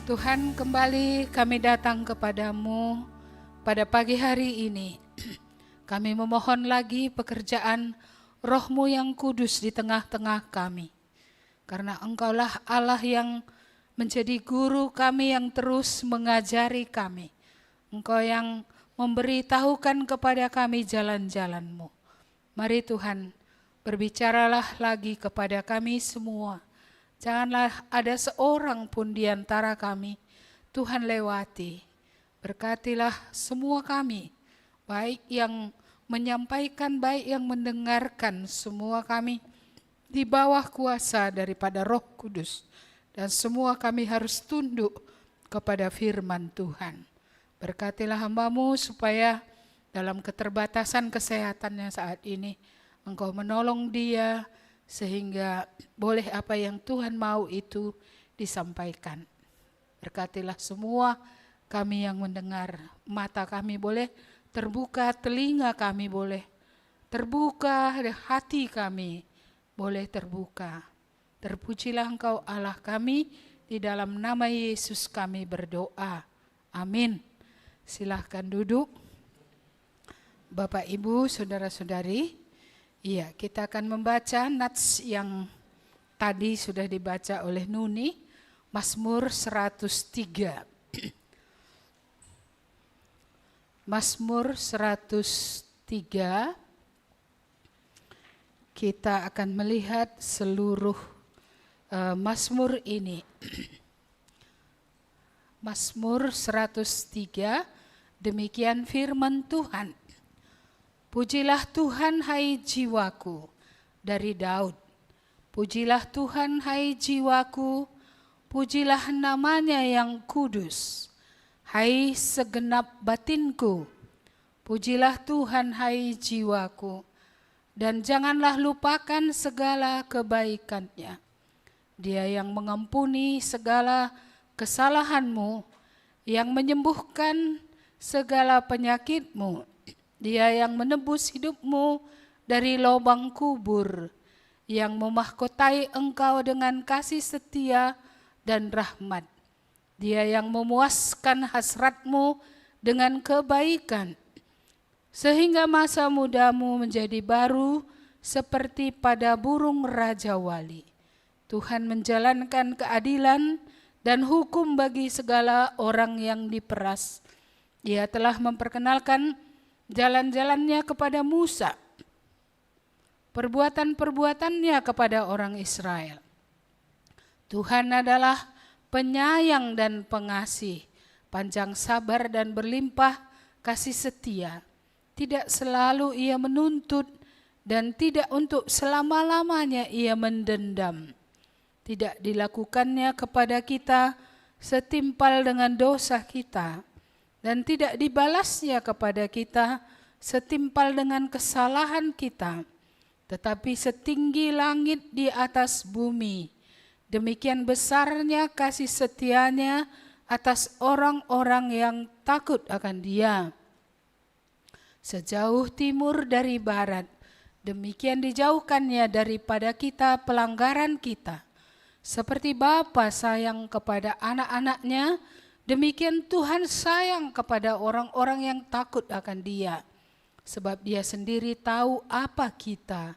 Tuhan, kembali kami datang kepadamu pada pagi hari ini. Kami memohon lagi pekerjaan Roh-Mu yang kudus di tengah-tengah kami. Karena Engkaulah Allah yang menjadi guru kami yang terus mengajari kami. Engkau yang memberitahukan kepada kami jalan-jalan-Mu. Mari Tuhan, berbicaralah lagi kepada kami semua. Janganlah ada seorang pun di antara kami, Tuhan lewati. Berkatilah semua kami, baik yang menyampaikan, baik yang mendengarkan, semua kami di bawah kuasa daripada Roh Kudus. Dan semua kami harus tunduk kepada firman Tuhan. Berkatilah hamba-Mu supaya dalam keterbatasan kesehatannya saat ini, Engkau menolong dia, sehingga boleh apa yang Tuhan mau itu disampaikan. Berkatilah semua kami yang mendengar, mata kami boleh terbuka, telinga kami boleh terbuka, hati kami boleh terbuka. Terpujilah Engkau Allah kami, di dalam nama Yesus kami berdoa. Amin. Silahkan duduk. Bapak, Ibu, saudara-saudari. Iya, kita akan membaca nats yang tadi sudah dibaca oleh Nuni, Mazmur 103. Mazmur 103, kita akan melihat seluruh Mazmur ini. Mazmur 103, demikian firman Tuhan. Pujilah Tuhan hai jiwaku, dari Daud. Pujilah Tuhan hai jiwaku, pujilah namanya yang kudus. Hai segenap batinku, pujilah Tuhan hai jiwaku. Dan janganlah lupakan segala kebaikannya. Dia yang mengampuni segala kesalahanmu, yang menyembuhkan segala penyakitmu. Dia yang menebus hidupmu dari lubang kubur, yang memahkotai engkau dengan kasih setia dan rahmat. Dia yang memuaskan hasratmu dengan kebaikan, sehingga masa mudamu menjadi baru seperti pada burung raja wali. Tuhan menjalankan keadilan dan hukum bagi segala orang yang diperas. Dia telah memperkenalkan jalan-jalannya kepada Musa, perbuatan-perbuatannya kepada orang Israel. Tuhan adalah penyayang dan pengasih, panjang sabar dan berlimpah kasih setia. Tidak selalu ia menuntut dan tidak untuk selama-lamanya ia mendendam. Tidak dilakukannya kepada kita setimpal dengan dosa kita, dan tidak dibalasnya kepada kita setimpal dengan kesalahan kita. Tetapi setinggi langit di atas bumi, demikian besarnya kasih setianya atas orang-orang yang takut akan Dia. Sejauh timur dari barat, demikian dijauhkannya daripada kita pelanggaran kita. Seperti Bapa sayang kepada anak-anaknya, demikian Tuhan sayang kepada orang-orang yang takut akan Dia. Sebab Dia sendiri tahu apa kita.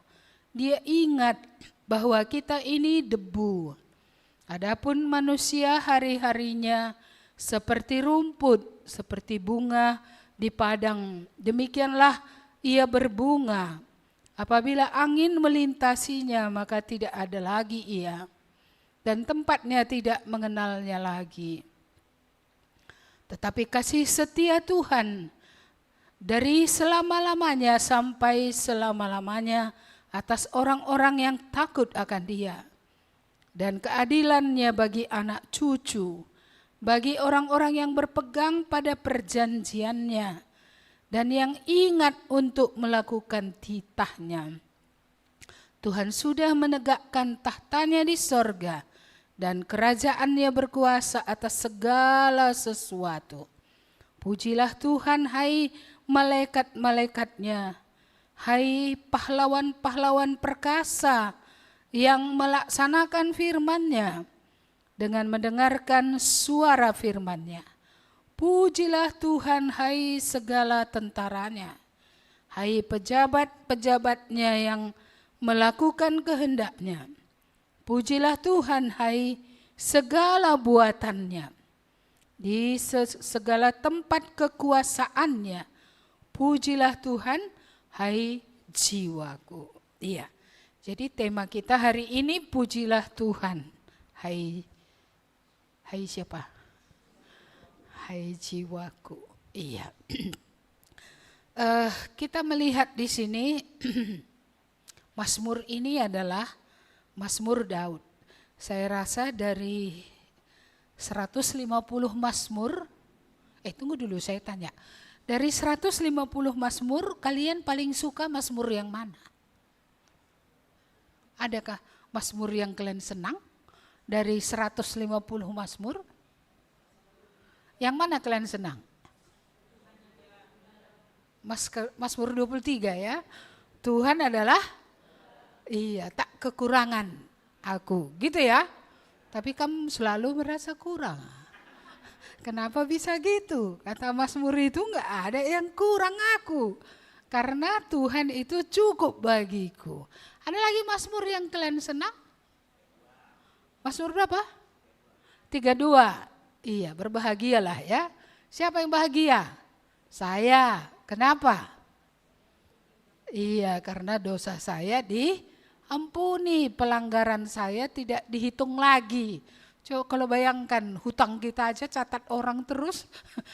Dia ingat bahwa kita ini debu. Adapun manusia hari-harinya seperti rumput, seperti bunga di padang. Demikianlah ia berbunga. Apabila angin melintasinya, maka tidak ada lagi ia, dan tempatnya tidak mengenalnya lagi. Tetapi kasih setia Tuhan dari selama-lamanya sampai selama-lamanya atas orang-orang yang takut akan Dia. Dan keadilannya bagi anak cucu, bagi orang-orang yang berpegang pada perjanjiannya, dan yang ingat untuk melakukan titahnya. Tuhan sudah menegakkan tahtanya di sorga, dan kerajaannya berkuasa atas segala sesuatu. Pujilah Tuhan hai malaikat-malaikatnya, hai pahlawan-pahlawan perkasa yang melaksanakan firman-Nya. dengan mendengarkan suara firman-Nya. Pujilah Tuhan, hai segala tentaranya, hai pejabat-pejabatnya yang melakukan kehendak-Nya. Pujilah Tuhan, hai segala buatannya, di segala tempat kekuasaan-Nya. Pujilah Tuhan, hai jiwaku. Iya. Jadi tema kita hari ini pujilah Tuhan. Hai siapa? Hai jiwaku. Iya. Kita melihat di sini Mazmur ini adalah Mazmur Daud. Saya rasa dari 150 Mazmur, tunggu dulu saya tanya. Dari 150 Mazmur, kalian paling suka Mazmur yang mana? Adakah Mazmur yang kalian senang? Dari 150 Mazmur? Yang mana kalian senang? Mazmur 23 ya. Tuhan adalah, tak kekurangan aku. Gitu ya. Tapi kamu selalu merasa kurang. Kenapa bisa gitu? Kata Mazmur itu enggak ada yang kurang aku. Karena Tuhan itu cukup bagiku. Ada lagi Mazmur yang kalian senang? Mazmur berapa? 32. Iya, berbahagialah ya. Siapa yang bahagia? Saya. Kenapa? Iya, karena dosa saya diampuni. Pelanggaran saya tidak dihitung lagi. Coba kalau bayangkan hutang kita aja catat orang terus,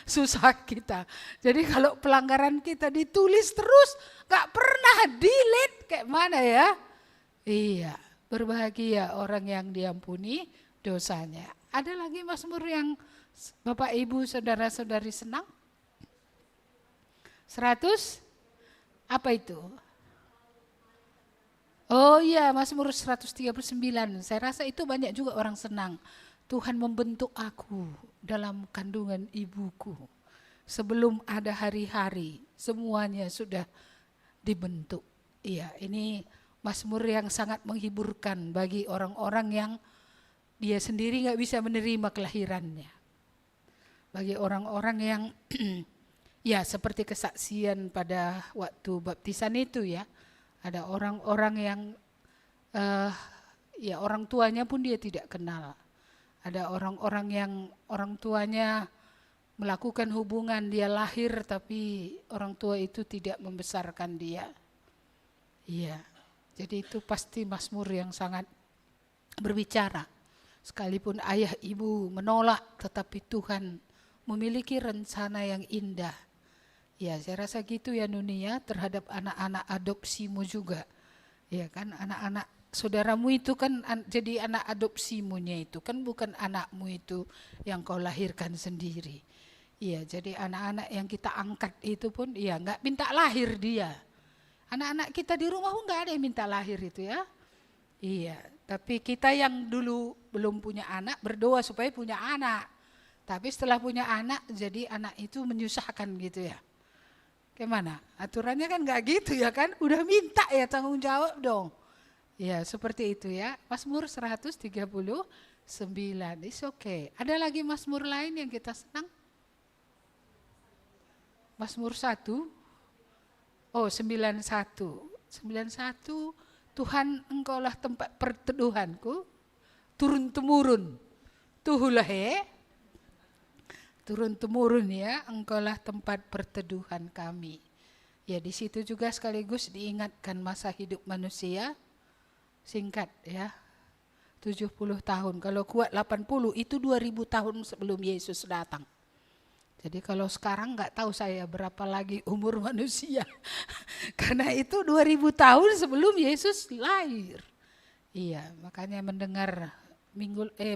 susah kita. Jadi kalau pelanggaran kita ditulis terus, gak pernah delete, kayak mana ya? Iya, berbahagia orang yang diampuni dosanya. Ada lagi Mazmur yang Bapak Ibu saudara-saudari senang? 100? Apa itu? Oh iya, Mazmur 139. Saya rasa itu banyak juga orang senang. Tuhan membentuk aku dalam kandungan ibuku. Sebelum ada hari-hari, semuanya sudah dibentuk. Iya, ini Mazmur yang sangat menghiburkan bagi orang-orang yang dia sendiri gak bisa menerima kelahirannya. Bagi orang-orang yang ya seperti kesaksian pada waktu baptisan itu ya. Ada orang-orang yang ya orang tuanya pun dia tidak kenal. Ada orang-orang yang orang tuanya melakukan hubungan, dia lahir tapi orang tua itu tidak membesarkan dia. Iya, jadi itu pasti Mazmur yang sangat berbicara. Sekalipun ayah ibu menolak, tetapi Tuhan memiliki rencana yang indah. Ya, saya rasa gitu ya Nuni ya, terhadap anak-anak adopsimu juga. Ya kan, anak-anak saudaramu itu kan jadi anak adopsimunya itu kan bukan anakmu itu yang kau lahirkan sendiri. Iya, jadi anak-anak yang kita angkat itu pun ya enggak minta lahir dia. Anak-anak kita di rumah pun enggak ada yang minta lahir itu ya. Iya, tapi kita yang dulu belum punya anak berdoa supaya punya anak. Tapi setelah punya anak jadi anak itu menyusahkan gitu ya. Gimana? Aturannya kan enggak gitu ya kan? Udah minta ya tanggung jawab dong. Ya seperti itu ya. Mazmur 139. It's okay. Ada lagi Mazmur lain yang kita senang? Mazmur 1. Oh 91. 91. Tuhan engkaulah tempat perteduhanku. Turun-temurun. Tuhulahe. Turun-temurun ya, engkaulah tempat perteduhan kami. Ya di situ juga sekaligus diingatkan masa hidup manusia singkat ya, 70 tahun. Kalau kuat 80 itu 2000 tahun sebelum Yesus datang. Jadi kalau sekarang nggak tahu saya berapa lagi umur manusia. Karena itu 2000 tahun sebelum Yesus lahir. Iya, makanya mendengar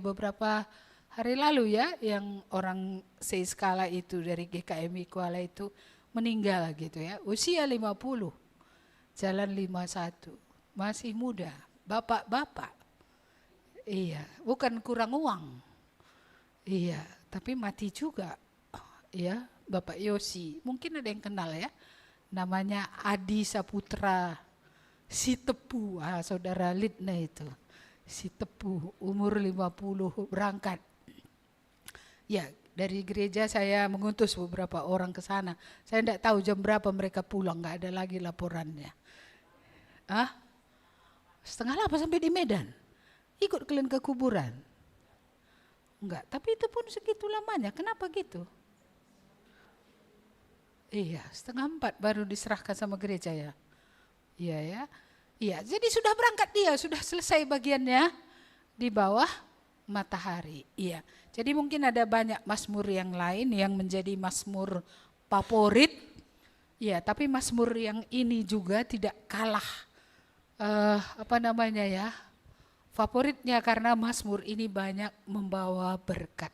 beberapa hari lalu ya, yang orang Seiskala itu dari GKMI Kuala itu meninggal gitu ya. Usia 50, jalan 51, masih muda, bapak-bapak. Iya, bukan kurang uang. Iya, tapi mati juga. Ya, Bapak Yosi, mungkin ada yang kenal ya. Namanya Adi Saputra Sitepu, saudara Lidna itu. si Tepu umur 50 berangkat. Ya, dari gereja saya mengutus beberapa orang ke sana. Saya tidak tahu jam berapa mereka pulang, nggak ada lagi laporannya. 7:30 sampai di Medan. Ikut kalian ke kuburan? Enggak, tapi itu pun segitu lamanya. Kenapa gitu? Iya, 3:30 baru diserahkan sama gereja ya. Iya ya. Iya, jadi sudah berangkat dia, sudah selesai bagiannya di bawah matahari. Iya. Jadi mungkin ada banyak mazmur yang lain yang menjadi mazmur favorit. Iya, tapi mazmur yang ini juga tidak kalah favoritnya karena mazmur ini banyak membawa berkat.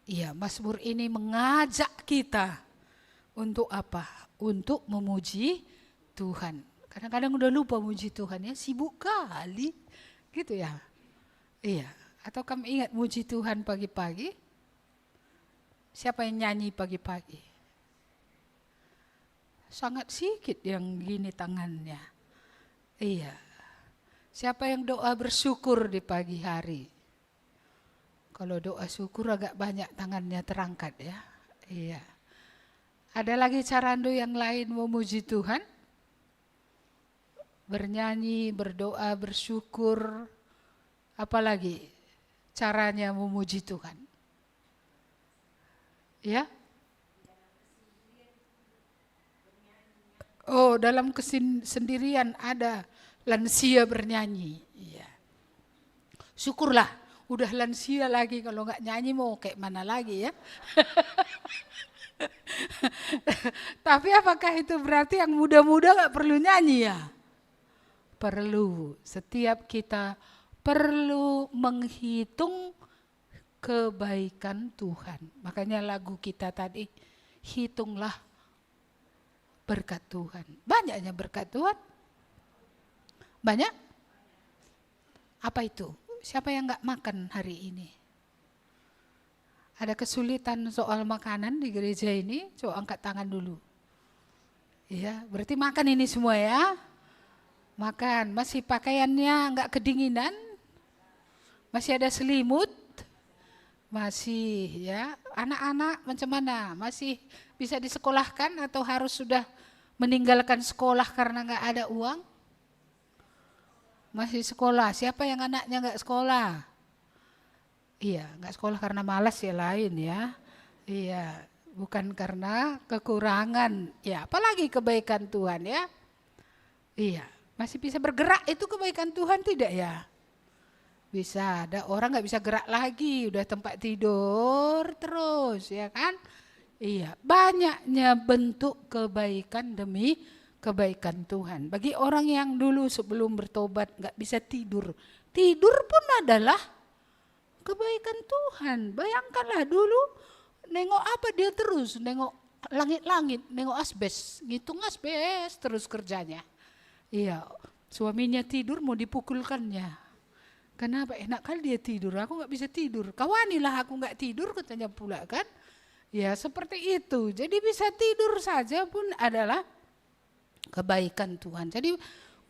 Iya, mazmur ini mengajak kita untuk apa? Untuk memuji Tuhan. Kadang-kadang udah lupa muji Tuhan ya, sibuk kali gitu ya. Iya, atau kamu ingat muji Tuhan pagi-pagi? Siapa yang nyanyi pagi-pagi? Sangat sedikit yang gini tangannya. Iya. Siapa yang doa bersyukur di pagi hari? Kalau doa syukur agak banyak tangannya terangkat ya. Iya. Ada lagi carando yang lain memuji Tuhan? Bernyanyi, berdoa, bersyukur. Apalagi caranya memuji Tuhan? Ya? Oh, dalam kesendirian ada lansia bernyanyi. Iya. Syukurlah, udah lansia lagi, kalau nggak nyanyi mau kayak mana lagi ya. Tapi apakah itu berarti yang muda-muda nggak perlu nyanyi ya? Perlu. Setiap kita perlu menghitung kebaikan Tuhan. Makanya lagu kita tadi, hitunglah berkat Tuhan. Banyaknya berkat Tuhan. Banyak? Apa itu? Siapa yang nggak makan hari ini? Ada kesulitan soal makanan di gereja ini? Coba angkat tangan dulu. Iya, berarti makan ini semua ya? Makan. Masih pakaiannya nggak kedinginan? Masih ada selimut? Masih ya. Anak-anak macam mana? Masih bisa disekolahkan atau harus sudah meninggalkan sekolah karena nggak ada uang? Masih sekolah. Siapa yang anaknya nggak sekolah? Iya, nggak sekolah karena malas ya lain ya. Iya, bukan karena kekurangan. Ya, apalagi kebaikan Tuhan ya. Iya, masih bisa bergerak itu kebaikan Tuhan tidak ya? Bisa, ada orang nggak bisa gerak lagi, udah tempat tidur terus ya kan? Iya, banyaknya bentuk kebaikan demi kebaikan Tuhan. Bagi orang yang dulu sebelum bertobat nggak bisa tidur, tidur pun adalah kebaikan Tuhan. Bayangkanlah dulu nengok apa dia terus, nengok langit-langit, nengok asbes, ngitung asbes terus kerjanya. Iya, suaminya tidur mau dipukulkannya. Kenapa? Enak kali dia tidur, aku nggak bisa tidur. Kawanilah aku nggak tidur katanya pula kan. Ya seperti itu. Jadi bisa tidur saja pun adalah kebaikan Tuhan. Jadi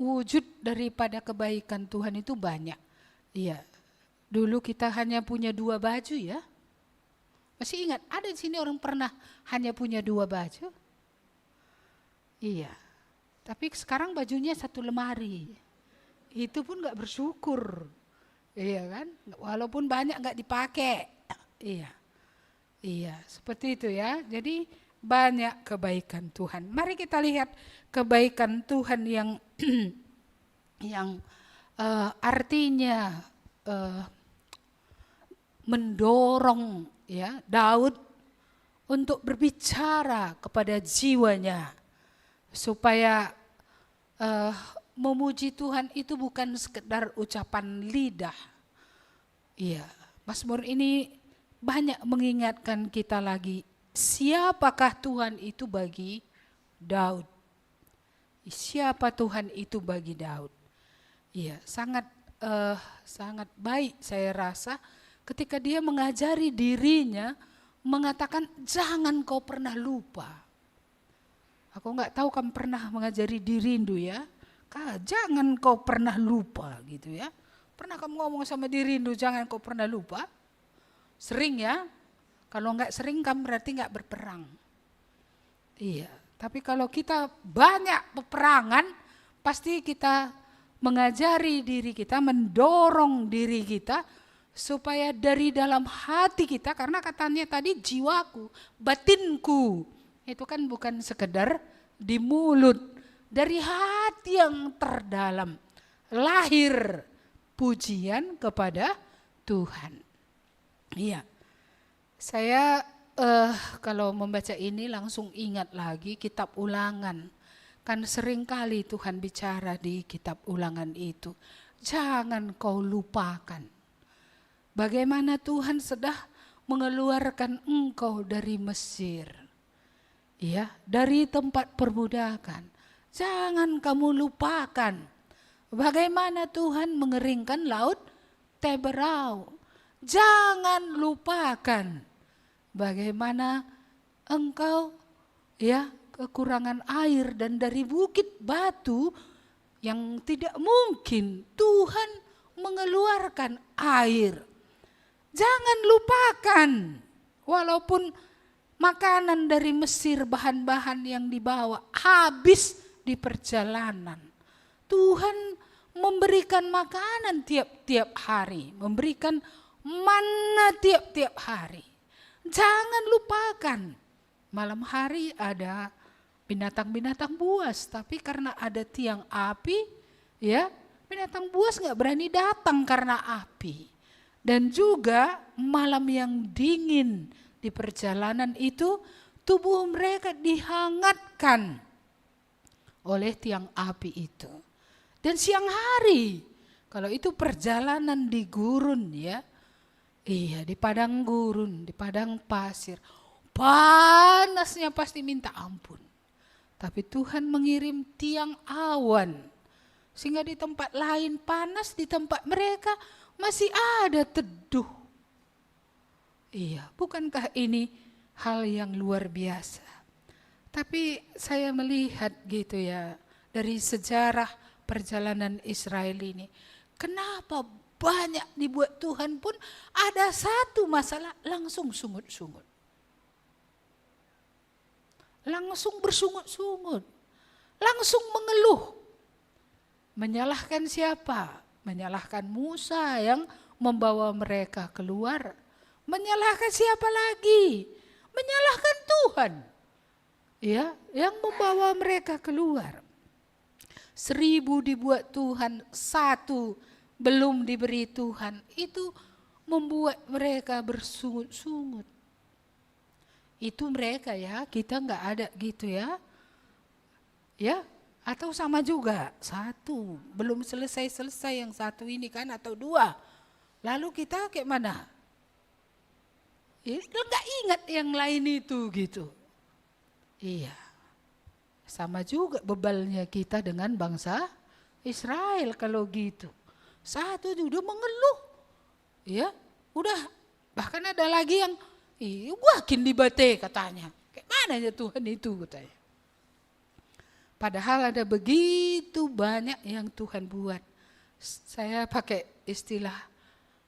wujud daripada kebaikan Tuhan itu banyak. Iya. Dulu kita hanya punya 2 baju ya. Masih ingat ada di sini orang pernah hanya punya 2 baju? Iya. Tapi sekarang bajunya 1 lemari. Itu pun nggak bersyukur. Iya kan? Walaupun banyak nggak dipakai. Iya. Iya, seperti itu ya. Jadi banyak kebaikan Tuhan. Mari kita lihat kebaikan Tuhan yang artinya mendorong ya Daud untuk berbicara kepada jiwanya supaya memuji Tuhan itu bukan sekedar ucapan lidah. Iya, Mazmur ini banyak mengingatkan kita lagi siapakah Tuhan itu bagi Daud. Siapa Tuhan itu bagi Daud. Iya, sangat baik saya rasa ketika dia mengajari dirinya mengatakan jangan kau pernah lupa. Aku nggak tahu kamu pernah mengajari diri ya. Jangan kau pernah lupa gitu ya. Pernah kamu ngomong sama diri lu, jangan kau pernah lupa? Sering ya? Kalau enggak sering kamu berarti enggak berperang. Iya, tapi kalau kita banyak peperangan, pasti kita mengajari diri kita, mendorong diri kita supaya dari dalam hati kita, karena katanya tadi jiwaku, batinku, itu kan bukan sekedar di mulut, dari hati yang terdalam lahir pujian kepada Tuhan. Iya, saya kalau membaca ini langsung ingat lagi kitab Ulangan. Kan seringkali Tuhan bicara di kitab Ulangan itu. Jangan kau lupakan bagaimana Tuhan sudah mengeluarkan engkau dari Mesir. Ya, dari tempat perbudakan. Jangan kamu lupakan bagaimana Tuhan mengeringkan laut Teberau. Jangan lupakan bagaimana engkau ya kekurangan air dan dari bukit batu yang tidak mungkin Tuhan mengeluarkan air. Jangan lupakan walaupun makanan dari Mesir, bahan-bahan yang dibawa habis di perjalanan. Tuhan memberikan makanan tiap-tiap hari, memberikan mana tiap-tiap hari. Jangan lupakan, malam hari ada binatang-binatang buas, tapi karena ada tiang api, ya binatang buas nggak berani datang karena api. Dan juga malam yang dingin di perjalanan itu, tubuh mereka dihangatkan oleh tiang api itu. Dan siang hari, kalau itu perjalanan di gurun ya, iya, di padang gurun, di padang pasir. Panasnya pasti minta ampun. Tapi Tuhan mengirim tiang awan. Sehingga di tempat lain panas, di tempat mereka masih ada teduh. Iya, bukankah ini hal yang luar biasa? Tapi saya melihat gitu ya, dari sejarah perjalanan Israel ini. Kenapa banyak dibuat Tuhan pun ada satu masalah langsung sungut-sungut. Langsung bersungut-sungut. Langsung mengeluh. Menyalahkan siapa? Menyalahkan Musa yang membawa mereka keluar. Menyalahkan siapa lagi? Menyalahkan Tuhan. Ya, yang membawa mereka keluar. 1000 dibuat Tuhan, 1 belum diberi Tuhan, itu membuat mereka bersungut-sungut. Itu mereka ya, kita enggak ada gitu ya. Ya, atau sama juga, 1 belum selesai yang 1 ini kan, atau 2. Lalu kita kayak mana? Ya, enggak ingat yang lain itu gitu. Iya. Sama juga bebalnya kita dengan bangsa Israel kalau gitu. 1 udah mengeluh. Ya, udah. Bahkan ada lagi yang wakin dibate katanya. Kayak mana ya Tuhan itu katanya. Padahal ada begitu banyak yang Tuhan buat. Saya pakai istilah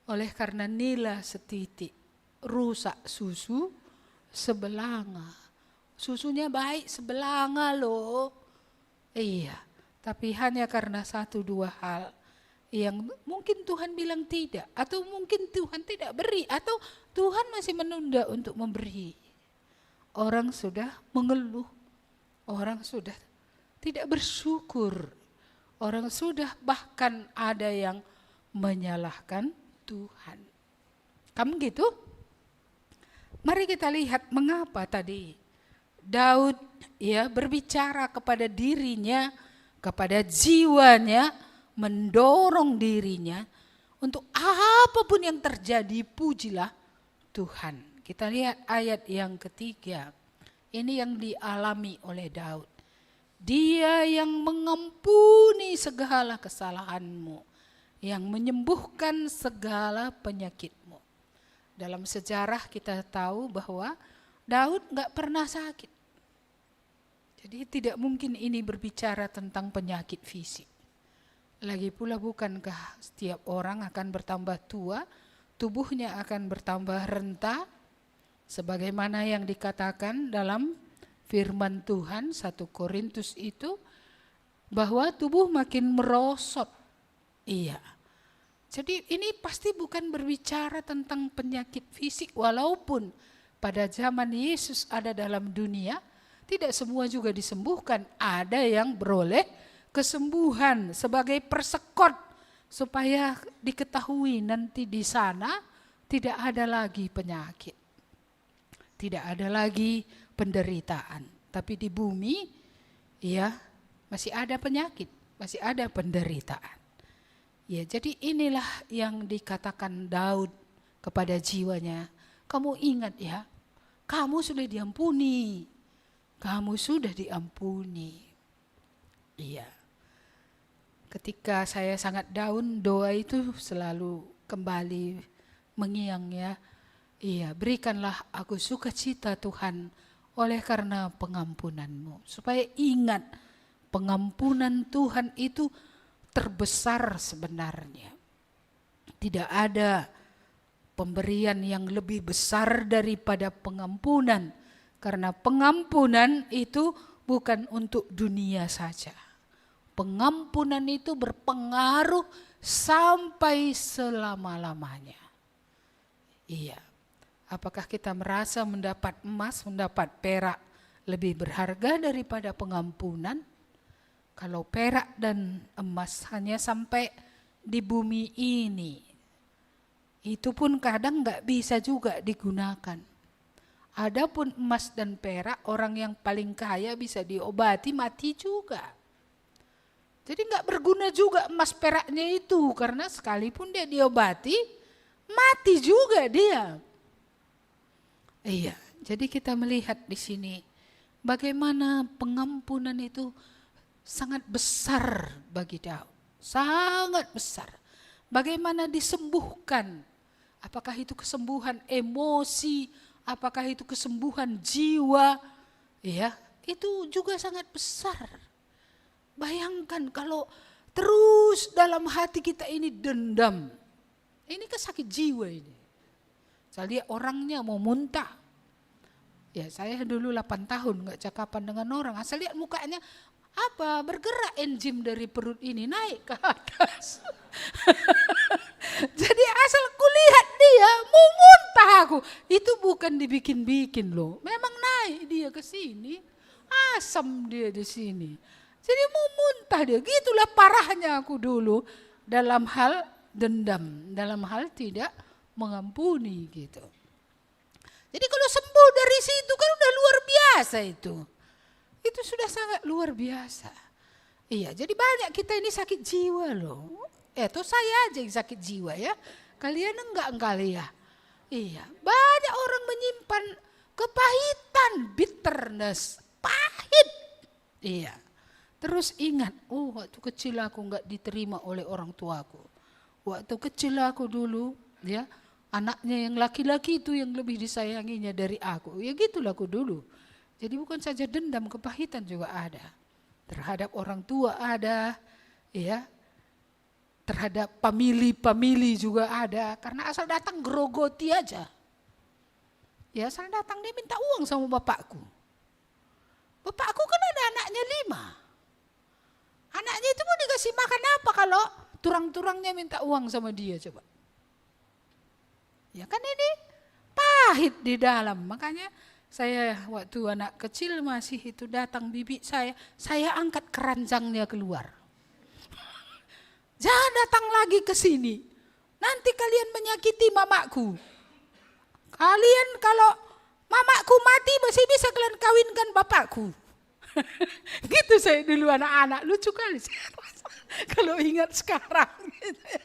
oleh karena nila setitik, rusak susu sebelanga. Susunya baik sebelanga loh. Iya, tapi hanya karena 1-2 hal yang mungkin Tuhan bilang tidak, atau mungkin Tuhan tidak beri, atau Tuhan masih menunda untuk memberi. Orang sudah mengeluh, orang sudah tidak bersyukur, orang sudah bahkan ada yang menyalahkan Tuhan. Kamu gitu? Mari kita lihat mengapa tadi Daud ya berbicara kepada dirinya, kepada jiwanya, mendorong dirinya untuk apapun yang terjadi pujilah Tuhan. Kita lihat ayat yang ketiga. Ini yang dialami oleh Daud. Dia yang mengampuni segala kesalahanmu, yang menyembuhkan segala penyakitmu. Dalam sejarah kita tahu bahwa Daud enggak pernah sakit. Jadi tidak mungkin ini berbicara tentang penyakit fisik. Lagi pula bukankah setiap orang akan bertambah tua, tubuhnya akan bertambah renta, sebagaimana yang dikatakan dalam firman Tuhan 1 Korintus itu, bahwa tubuh makin merosot. Iya. Jadi ini pasti bukan berbicara tentang penyakit fisik, walaupun pada zaman Yesus ada dalam dunia, tidak semua juga disembuhkan. Ada yang beroleh kesembuhan sebagai persekot, supaya diketahui nanti di sana tidak ada lagi penyakit. Tidak ada lagi penderitaan. Tapi di bumi, ya, masih ada penyakit, masih ada penderitaan. Ya, jadi inilah yang dikatakan Daud kepada jiwanya. Kamu ingat ya, kamu sudah diampuni. Kamu sudah diampuni. Iya. Ketika saya sangat down, doa itu selalu kembali mengiang ya. Iya, berikanlah aku sukacita Tuhan oleh karena pengampunanmu. Supaya ingat, pengampunan Tuhan itu terbesar sebenarnya. Tidak ada pemberian yang lebih besar daripada pengampunan. Karena pengampunan itu bukan untuk dunia saja. Pengampunan itu berpengaruh sampai selama-lamanya. Iya. Apakah kita merasa mendapat emas, mendapat perak lebih berharga daripada pengampunan? Kalau perak dan emas hanya sampai di bumi ini, itu pun kadang nggak bisa juga digunakan. Adapun emas dan perak, orang yang paling kaya bisa diobati, mati juga. Jadi nggak berguna juga emas peraknya itu, karena sekalipun dia diobati, mati juga dia. Iya, jadi kita melihat di sini bagaimana pengampunan itu sangat besar bagi Daud, sangat besar. Bagaimana disembuhkan, apakah itu kesembuhan emosi, apakah itu kesembuhan jiwa, ya, itu juga sangat besar. Bayangkan kalau terus dalam hati kita ini dendam, ini kan sakit jiwa ini. Saya lihat orangnya mau muntah. Ya, saya dulu 8 tahun gak cakapan dengan orang, asal lihat mukanya, apa bergerak enzim dari perut ini naik ke atas. Jadi asal kulihat dia mau muntah aku, itu bukan dibikin-bikin loh, memang naik dia ke sini, asam dia di sini. Jadi mau muntah dia, gitulah parahnya aku dulu dalam hal dendam, dalam hal tidak mengampuni gitu. Jadi kalau sembuh dari situ kan udah luar biasa itu. Itu sudah sangat luar biasa. Iya, jadi banyak kita ini sakit jiwa loh. Itu saya aja yang sakit jiwa ya. Kalian enggak kali ya. Iya, banyak orang menyimpan kepahitan, bitterness, pahit. Iya. Terus ingat, waktu kecil aku enggak diterima oleh orang tuaku. Waktu kecil aku dulu, ya, anaknya yang laki-laki itu yang lebih disayanginya dari aku. Ya gitulah aku dulu. Jadi bukan saja dendam, kepahitan juga ada. Terhadap orang tua ada, ya. Terhadap famili juga ada. Karena asal datang grogoti aja. Ya asal datang dia minta uang sama bapakku. Bapakku kan ada anaknya 5. Anaknya itu mau dikasih makan apa kalau turang-turangnya minta uang sama dia coba. Ya kan ini pahit di dalam, makanya saya waktu anak kecil masih itu datang bibi saya angkat keranjangnya keluar. Jangan datang lagi ke sini, nanti kalian menyakiti mamaku. Kalian kalau mamaku mati masih bisa kalian kawinkan bapakku. Gitu saya dulu anak-anak, lucu kali saya kalau ingat sekarang. Gitu ya.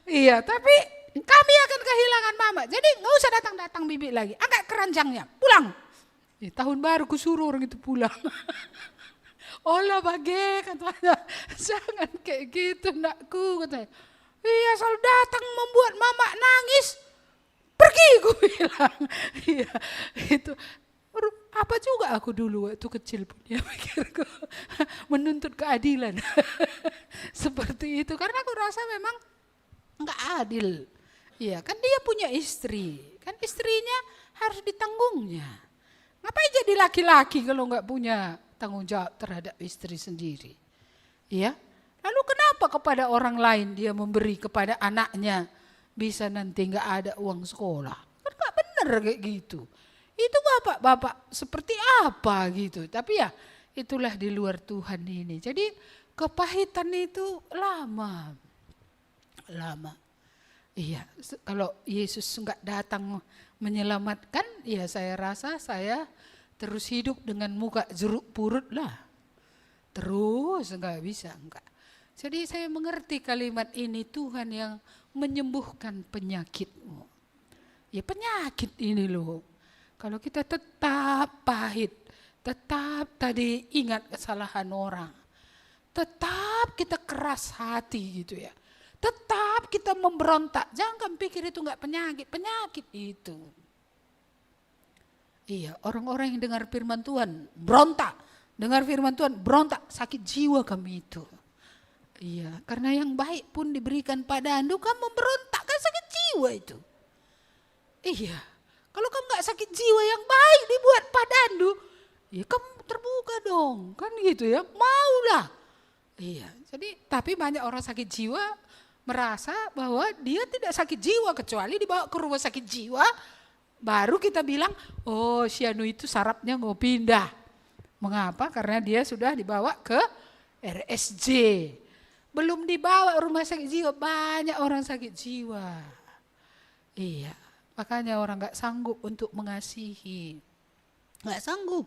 Iya, tapi kami akan kehilangan mama. Jadi gak usah datang-datang bibi lagi. Angkat keranjangnya, pulang. Tahun baru kusuruh orang itu pulang. Olah bagai katanya, jangan kayak gitu nakku katanya. Iya, asal datang membuat mama nangis, pergi ku bilang. Iya, itu. Apa juga aku dulu waktu kecil punya pikirku menuntut keadilan. Seperti itu karena aku rasa memang enggak adil. Iya, kan dia punya istri, kan istrinya harus ditanggungnya. Ngapain jadi laki-laki kalau enggak punya tanggung jawab terhadap istri sendiri? Iya. Lalu kenapa kepada orang lain dia memberi kepada anaknya bisa nanti enggak ada uang sekolah? Kan enggak benar kayak gitu. Itu bapak-bapak seperti apa gitu. Tapi ya itulah di luar Tuhan ini. Jadi kepahitan itu lama. Iya, kalau Yesus enggak datang menyelamatkan, ya saya rasa saya terus hidup dengan muka jeruk purut lah. Terus enggak bisa, enggak. Jadi saya mengerti kalimat ini, Tuhan yang menyembuhkan penyakitmu. Ya penyakit ini loh. Kalau kita tetap pahit, tetap tadi ingat kesalahan orang, tetap kita keras hati gitu ya, tetap kita memberontak, jangan pikir itu enggak penyakit itu. Iya, orang-orang yang dengar firman Tuhan berontak, dengar firman Tuhan berontak, sakit jiwa kami itu. Iya, karena yang baik pun diberikan padamu, kamu memberontak kan sakit jiwa itu. Iya. Kalau kamu gak sakit jiwa yang baik dibuat padamu, ya kamu terbuka dong, kan gitu ya, maulah. Iya, jadi tapi banyak orang sakit jiwa merasa bahwa dia tidak sakit jiwa kecuali dibawa ke rumah sakit jiwa, baru kita bilang, oh si anu itu sarafnya mau pindah. Mengapa? Karena dia sudah dibawa ke RSJ. Belum dibawa rumah sakit jiwa, banyak orang sakit jiwa. Iya. Makanya orang gak sanggup untuk mengasihi. Gak sanggup.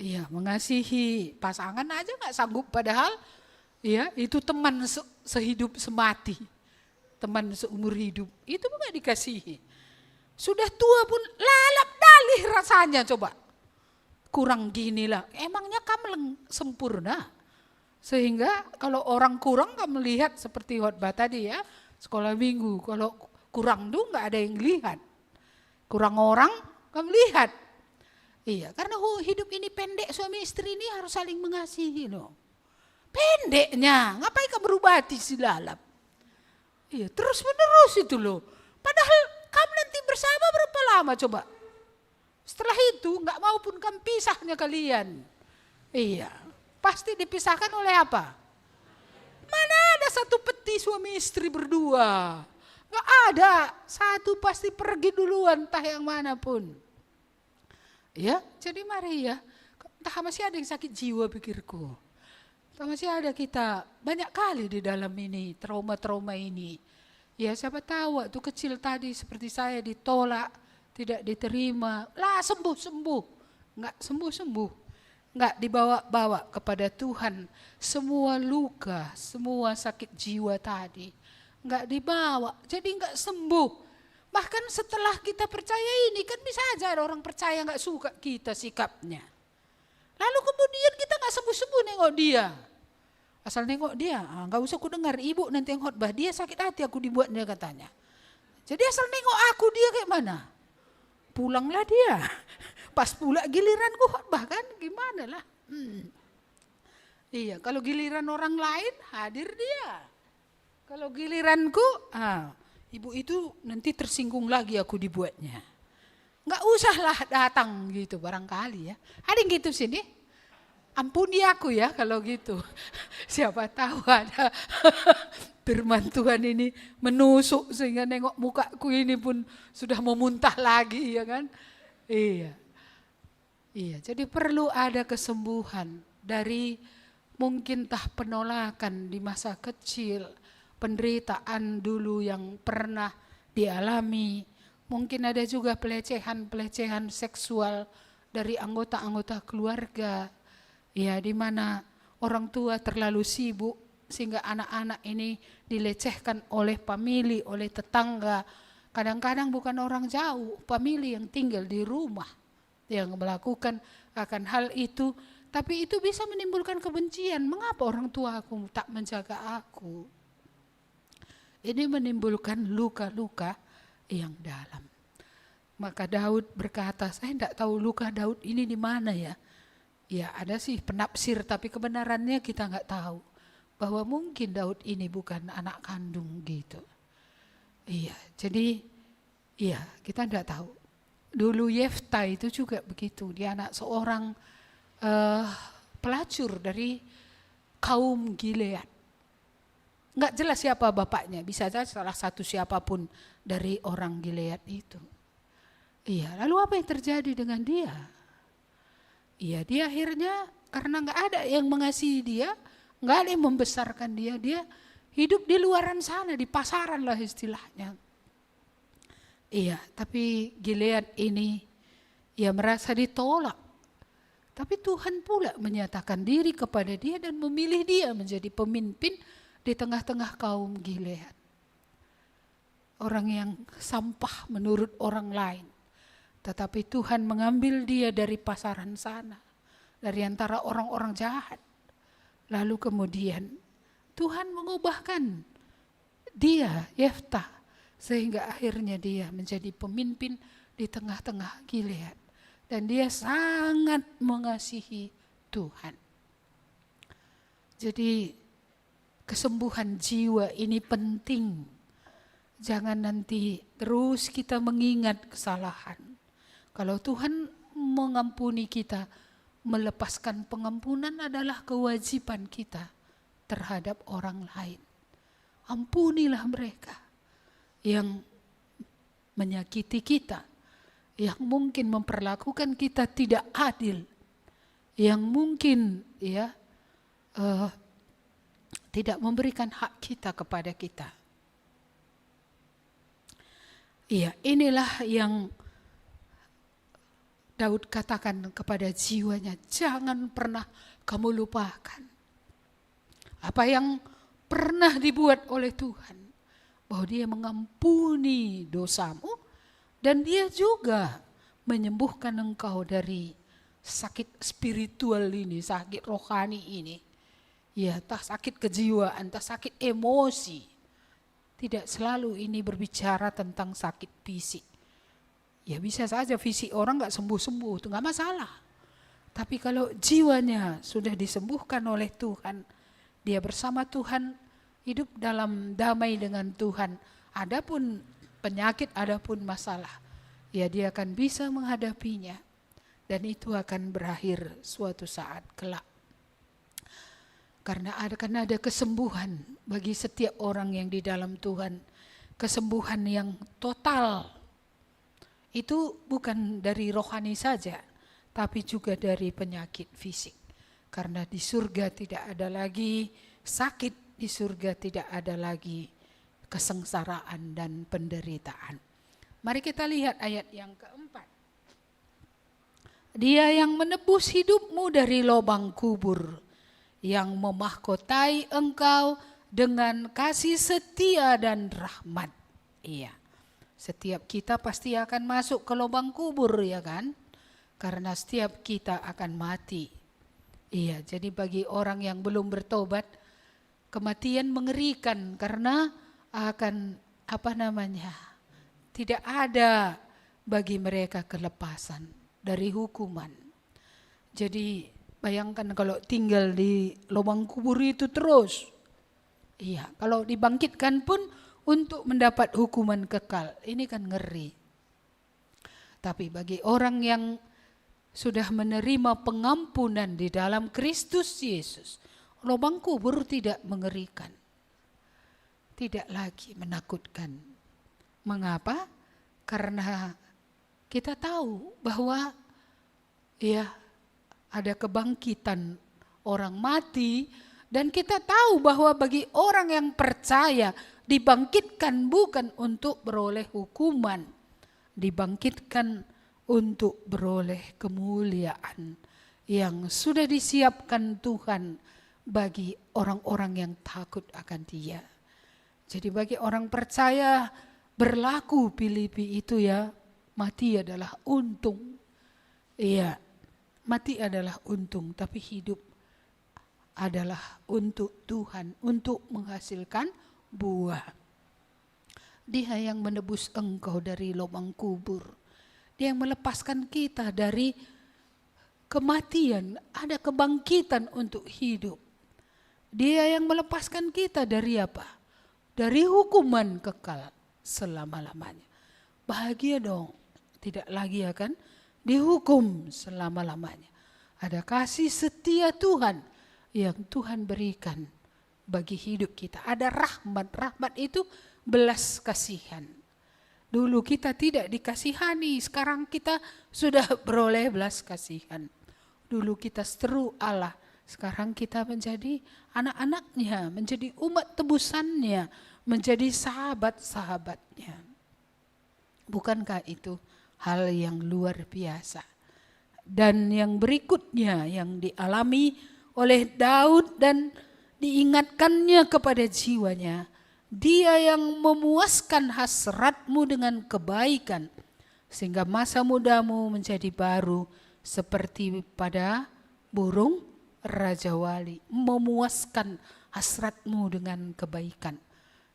Iya, mengasihi pasangan aja gak sanggup. Padahal ya itu teman sehidup semati. Teman seumur hidup. Itu pun gak dikasihi. Sudah tua pun lalap dalih rasanya coba. Kurang gini lah. Emangnya kamu sempurna? Sehingga kalau orang kurang kamu lihat seperti khotbah tadi ya. Sekolah minggu. Kalau kurang tuh nggak ada yang lihat, kurang orang kamu lihat, iya karena hidup ini pendek, suami istri ini harus saling mengasihi loh, pendeknya ngapain kamu berubati si lalap, iya terus menerus itu loh, padahal kamu nanti bersama berapa lama coba, setelah itu nggak mau pun kamu pisahnya kalian, iya pasti dipisahkan oleh apa? Mana ada satu peti suami istri berdua? Gak ada, satu pasti pergi duluan, entah yang manapun. Ya, jadi mari ya, entah masih ada yang sakit jiwa pikirku. Entah masih ada kita, banyak kali di dalam ini, trauma-trauma ini. Ya siapa tahu waktu kecil tadi seperti saya ditolak, tidak diterima, lah sembuh-sembuh. Enggak sembuh-sembuh, enggak dibawa-bawa kepada Tuhan. Semua luka, semua sakit jiwa tadi. Enggak dibawa, jadi enggak sembuh. Bahkan setelah kita percaya ini kan bisa aja ada orang percaya enggak suka kita sikapnya. Lalu kemudian kita enggak sembuh-sembuh nengok dia. Asal nengok dia, enggak usah aku dengar ibu nanti yang khotbah, dia sakit hati aku dibuatnya katanya. Jadi asal nengok aku dia kayak mana? Pulanglah dia. Pas pula giliranku khotbah kan gimana lah. Iya, kalau giliran orang lain hadir dia. Kalau giliranku, ibu itu nanti tersinggung lagi aku dibuatnya. Enggak usahlah datang gitu barangkali ya. Ada yang gitu sini? Ampuni aku ya kalau gitu. Siapa tahu ada firman Tuhan ini menusuk sehingga nengok mukaku ini pun sudah memuntah lagi ya kan. Iya, jadi perlu ada kesembuhan dari mungkin penolakan di masa kecil, penderitaan dulu yang pernah dialami, mungkin ada juga pelecehan seksual dari anggota-anggota keluarga, ya di mana orang tua terlalu sibuk sehingga anak-anak ini dilecehkan oleh famili, oleh tetangga, kadang-kadang bukan orang jauh, famili yang tinggal di rumah yang melakukan akan hal itu, tapi itu bisa menimbulkan kebencian. Mengapa orang tua aku tak menjaga aku? Ini menimbulkan luka-luka yang dalam. Maka Daud berkata, saya tidak tahu luka Daud ini di mana ya. Ya ada sih penafsir, tapi kebenarannya kita nggak tahu. Bahwa mungkin Daud ini bukan anak kandung gitu. Iya, jadi iya kita tidak tahu. Dulu Yefta itu juga begitu, dia anak seorang pelacur dari kaum Gilead. Nggak jelas siapa bapaknya, bisa saja salah satu siapapun dari orang Gilead itu. Iya, lalu apa yang terjadi dengan dia? Iya, dia akhirnya karena nggak ada yang mengasihi dia, nggak ada yang membesarkan dia, dia hidup di luaran sana, di pasaran lah istilahnya. Iya, tapi Gilead ini ia merasa ditolak. Tapi Tuhan pula menyatakan diri kepada dia dan memilih dia menjadi pemimpin di tengah-tengah kaum Gilead. Orang yang sampah menurut orang lain. Tetapi Tuhan mengambil dia dari pasaran sana, dari antara orang-orang jahat. Lalu kemudian Tuhan mengubahkan dia, Yefta, sehingga akhirnya dia menjadi pemimpin di tengah-tengah Gilead. Dan dia sangat mengasihi Tuhan. Jadi kesembuhan jiwa ini penting. Jangan nanti terus kita mengingat kesalahan. Kalau Tuhan mengampuni kita, melepaskan pengampunan adalah kewajiban kita terhadap orang lain. Ampunilah mereka yang menyakiti kita, yang mungkin memperlakukan kita tidak adil, yang mungkin tidak memberikan hak kita kepada kita. Iya, inilah yang Daud katakan kepada jiwanya, jangan pernah kamu lupakan apa yang pernah dibuat oleh Tuhan. Bahwa dia mengampuni dosamu dan dia juga menyembuhkan engkau dari sakit spiritual ini, sakit rohani ini. Ya, entah sakit kejiwaan, entah sakit emosi. Tidak selalu ini berbicara tentang sakit fisik. Ya bisa saja fisik orang gak sembuh-sembuh, itu gak masalah. Tapi kalau jiwanya sudah disembuhkan oleh Tuhan, dia bersama Tuhan, hidup dalam damai dengan Tuhan. Adapun penyakit, adapun masalah, ya dia akan bisa menghadapinya. Dan itu akan berakhir suatu saat kelak. Karena akan ada kesembuhan bagi setiap orang yang di dalam Tuhan. Kesembuhan yang total. Itu bukan dari rohani saja, tapi juga dari penyakit fisik. Karena di surga tidak ada lagi sakit, di surga tidak ada lagi kesengsaraan dan penderitaan. Mari kita lihat ayat yang keempat. Dia yang menebus hidupmu dari lubang kubur, yang memahkotai engkau dengan kasih setia dan rahmat. Iya. Setiap kita pasti akan masuk ke lubang kubur, ya kan? Karena setiap kita akan mati. Iya, jadi bagi orang yang belum bertobat, kematian mengerikan karena akan tidak ada bagi mereka kelepasan dari hukuman. Jadi bayangkan kalau tinggal di lubang kubur itu terus. Iya, kalau dibangkitkan pun untuk mendapat hukuman kekal, ini kan ngeri. Tapi bagi orang yang sudah menerima pengampunan di dalam Kristus Yesus, lubang kubur tidak mengerikan, tidak lagi menakutkan. Mengapa? Karena kita tahu bahwa ya ada kebangkitan orang mati, dan kita tahu bahwa bagi orang yang percaya dibangkitkan bukan untuk beroleh hukuman, dibangkitkan untuk beroleh kemuliaan yang sudah disiapkan Tuhan bagi orang-orang yang takut akan Dia. Jadi bagi orang percaya berlaku Filipi itu ya, mati adalah untung. Iya, mati adalah untung, tapi hidup adalah untuk Tuhan, untuk menghasilkan buah. Dia yang menebus engkau dari lubang kubur. Dia yang melepaskan kita dari kematian, ada kebangkitan untuk hidup. Dia yang melepaskan kita dari apa? Dari hukuman kekal selama-lamanya. Bahagia dong, tidak lagi akan dihukum selama-lamanya. Ada kasih setia Tuhan yang Tuhan berikan bagi hidup kita. Ada rahmat, rahmat itu belas kasihan. Dulu kita tidak dikasihani, sekarang kita sudah beroleh belas kasihan. Dulu kita seteru Allah, sekarang kita menjadi anak-anaknya, menjadi umat tebusannya, menjadi sahabat-sahabatnya. Bukankah itu hal yang luar biasa? Dan yang berikutnya yang dialami oleh Daud dan diingatkannya kepada jiwanya, Dia yang memuaskan hasratmu dengan kebaikan, sehingga masa mudamu menjadi baru seperti pada burung Raja Wali. Memuaskan hasratmu dengan kebaikan.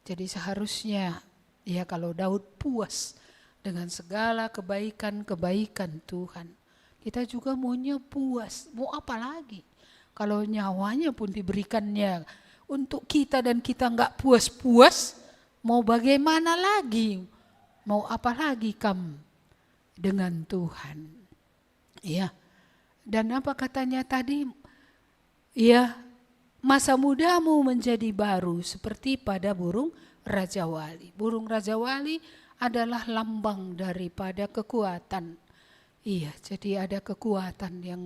Jadi seharusnya ya kalau Daud puas dengan segala kebaikan-kebaikan Tuhan, kita juga maunya puas. Mau apa lagi? Kalau nyawanya pun diberikannya untuk kita dan kita enggak puas-puas, mau bagaimana lagi? Mau apa lagi kamu dengan Tuhan? Ya. Dan apa katanya tadi? Ya, masa mudamu menjadi baru seperti pada burung Raja Wali. Burung Raja Wali adalah lambang daripada kekuatan. Iya, jadi ada kekuatan yang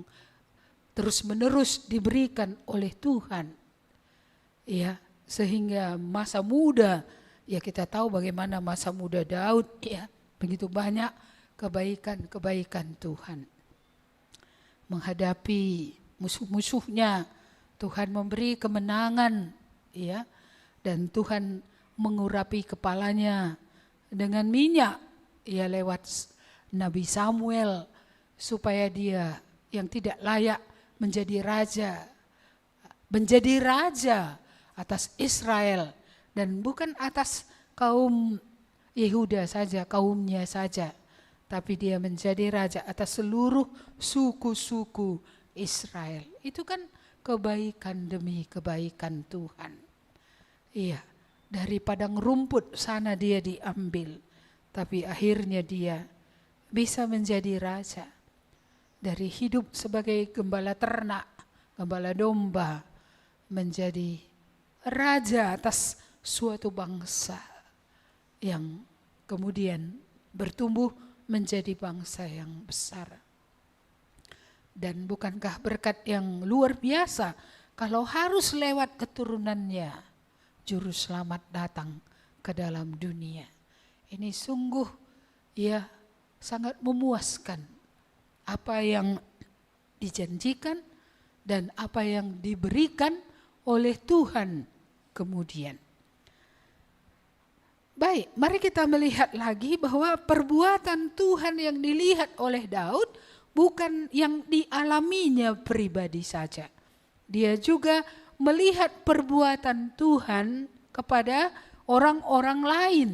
terus-menerus diberikan oleh Tuhan. Ya, sehingga masa muda, ya kita tahu bagaimana masa muda Daud, ya, begitu banyak kebaikan-kebaikan Tuhan. Menghadapi musuh-musuhnya, Tuhan memberi kemenangan, ya, dan Tuhan mengurapi kepalanya dengan minyak, ya, lewat Nabi Samuel, supaya dia yang tidak layak menjadi raja atas Israel, dan bukan atas kaum Yehuda saja, kaumnya saja, tapi dia menjadi raja atas seluruh suku-suku Israel. Itu kan kebaikan demi kebaikan Tuhan. Iya, dari padang rumput sana dia diambil, tapi akhirnya dia bisa menjadi raja. Dari hidup sebagai gembala ternak, gembala domba, menjadi raja atas suatu bangsa yang kemudian bertumbuh menjadi bangsa yang besar. Dan bukankah berkat yang luar biasa kalau harus lewat keturunannya juru selamat datang ke dalam dunia. Ini sungguh ya sangat memuaskan apa yang dijanjikan dan apa yang diberikan oleh Tuhan kemudian. Baik, mari kita melihat lagi bahwa perbuatan Tuhan yang dilihat oleh Daud bukan yang dialaminya pribadi saja. Dia juga melihat perbuatan Tuhan kepada orang-orang lain.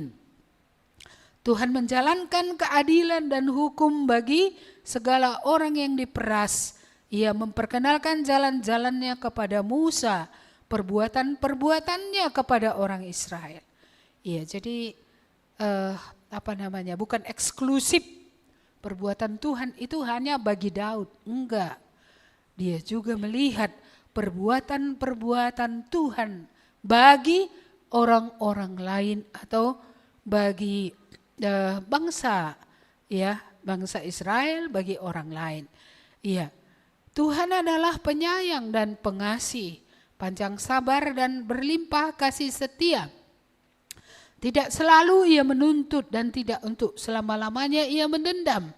Tuhan menjalankan keadilan dan hukum bagi segala orang yang diperas. Ia memperkenalkan jalan-jalannya kepada Musa, perbuatan-perbuatannya kepada orang Israel. Iya, jadi bukan eksklusif perbuatan Tuhan itu hanya bagi Daud, enggak. Dia juga melihat perbuatan-perbuatan Tuhan bagi orang-orang lain atau bagi bangsa, ya, bangsa Israel, bagi orang lain. Iya. Tuhan adalah penyayang dan pengasih, panjang sabar dan berlimpah kasih setia. Tidak selalu ia menuntut dan tidak untuk selama-lamanya ia mendendam.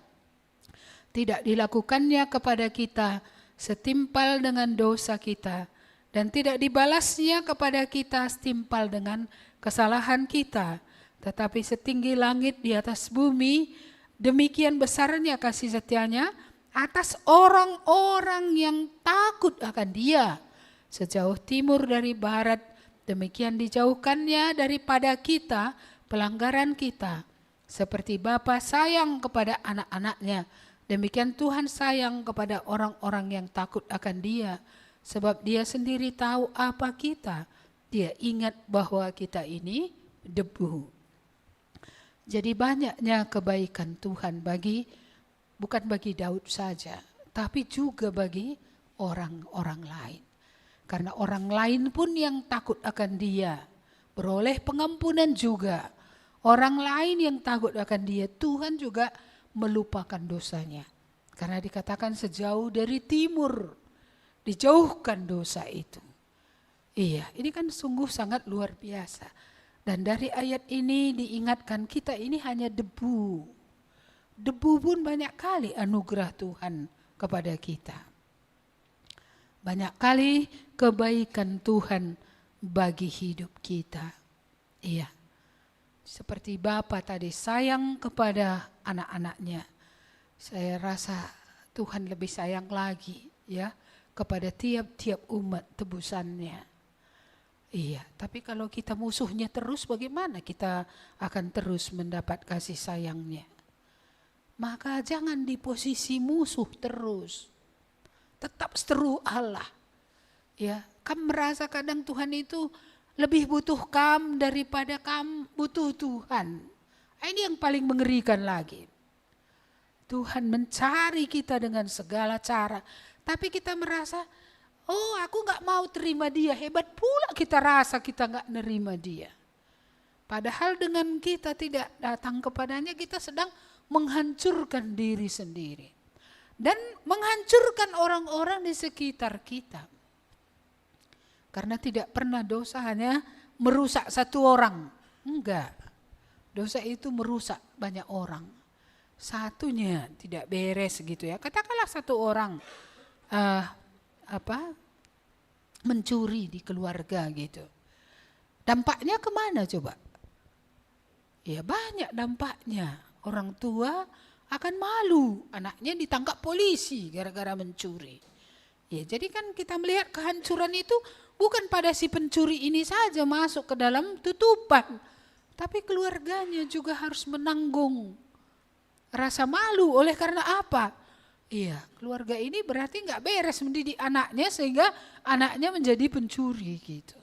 Tidak dilakukannya kepada kita setimpal dengan dosa kita, dan tidak dibalasnya kepada kita setimpal dengan kesalahan kita. Tetapi setinggi langit di atas bumi, demikian besarnya kasih setianya atas orang-orang yang takut akan Dia. Sejauh timur dari barat, demikian dijauhkannya daripada kita pelanggaran kita. Seperti Bapa sayang kepada anak-anaknya, demikian Tuhan sayang kepada orang-orang yang takut akan Dia. Sebab Dia sendiri tahu apa kita. Dia ingat bahwa kita ini debu. Jadi banyaknya kebaikan Tuhan bukan bagi Daud saja, tapi juga bagi orang-orang lain. Karena orang lain pun yang takut akan Dia beroleh pengampunan juga. Orang lain yang takut akan Dia, Tuhan juga melupakan dosanya. Karena dikatakan sejauh dari timur dijauhkan dosa itu. Iya, ini kan sungguh sangat luar biasa. Dan dari ayat ini diingatkan kita ini hanya debu. Debu pun banyak kali anugerah Tuhan kepada kita. Banyak kali kebaikan Tuhan bagi hidup kita. Iya. Seperti Bapa tadi sayang kepada anak-anaknya. Saya rasa Tuhan lebih sayang lagi ya kepada tiap-tiap umat tebusannya. Iya, tapi kalau kita musuhnya terus, bagaimana kita akan terus mendapat kasih sayangnya? Maka jangan di posisi musuh terus. Tetap seteru Allah. Ya, kamu merasa kadang Tuhan itu lebih butuh kamu daripada kamu butuh Tuhan. Ini yang paling mengerikan lagi. Tuhan mencari kita dengan segala cara, tapi kita merasa, oh aku gak mau terima Dia. Hebat pula kita rasa kita gak nerima Dia. Padahal dengan kita tidak datang kepadanya, kita sedang menghancurkan diri sendiri. Dan menghancurkan orang-orang di sekitar kita. Karena tidak pernah dosa hanya merusak satu orang. Enggak. Dosa itu merusak banyak orang. Satunya tidak beres gitu ya. Katakanlah satu orang mencuri di keluarga gitu. Dampaknya kemana coba? Ya banyak dampaknya. Orang tua akan malu, anaknya ditangkap polisi gara-gara mencuri. Ya, jadi kan kita melihat kehancuran itu bukan pada si pencuri ini saja masuk ke dalam tutupan, tapi keluarganya juga harus menanggung rasa malu. Oleh karena apa? Iya, keluarga ini berarti nggak beres mendidik anaknya sehingga anaknya menjadi pencuri gitu.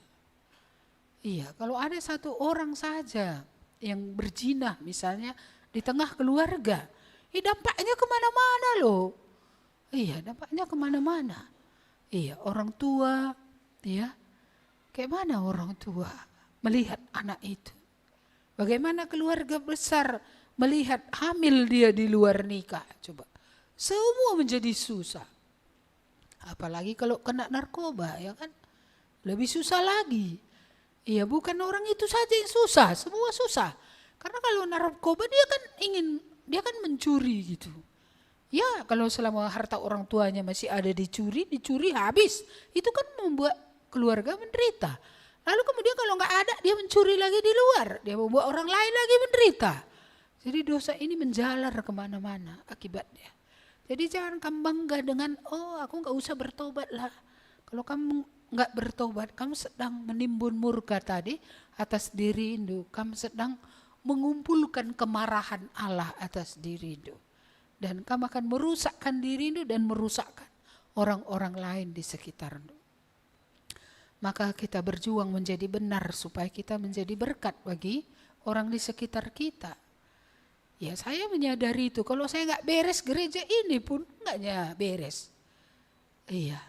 Iya, kalau ada satu orang saja yang berzina misalnya di tengah keluarga, dampaknya kemana-mana loh. Iya, dampaknya kemana-mana. Iya, orang tua, ya, kayak mana orang tua melihat anak itu? Bagaimana keluarga besar melihat hamil dia di luar nikah? Coba, semua menjadi susah. Apalagi kalau kena narkoba, ya kan? Lebih susah lagi. Iya, bukan orang itu saja yang susah, semua susah. Karena kalau narkoba dia kan mencuri gitu. Ya kalau selama harta orang tuanya masih ada dicuri habis. Itu kan membuat keluarga menderita. Lalu kemudian kalau nggak ada dia mencuri lagi di luar. Dia membuat orang lain lagi menderita. Jadi dosa ini menjalar kemana-mana akibatnya. Jadi jangan kamu bangga dengan, oh aku nggak usah bertobat lah. Kalau kamu nggak bertobat, kamu sedang menimbun murka tadi atas diri Indo. Kamu sedang mengumpulkan kemarahan Allah atas diri itu. Dan kamu akan merusakkan diri itu dan merusakkan orang-orang lain di sekitar itu. Maka kita berjuang menjadi benar supaya kita menjadi berkat bagi orang di sekitar kita. Ya saya menyadari itu, kalau saya gak beres gereja ini pun gak beres. Iya,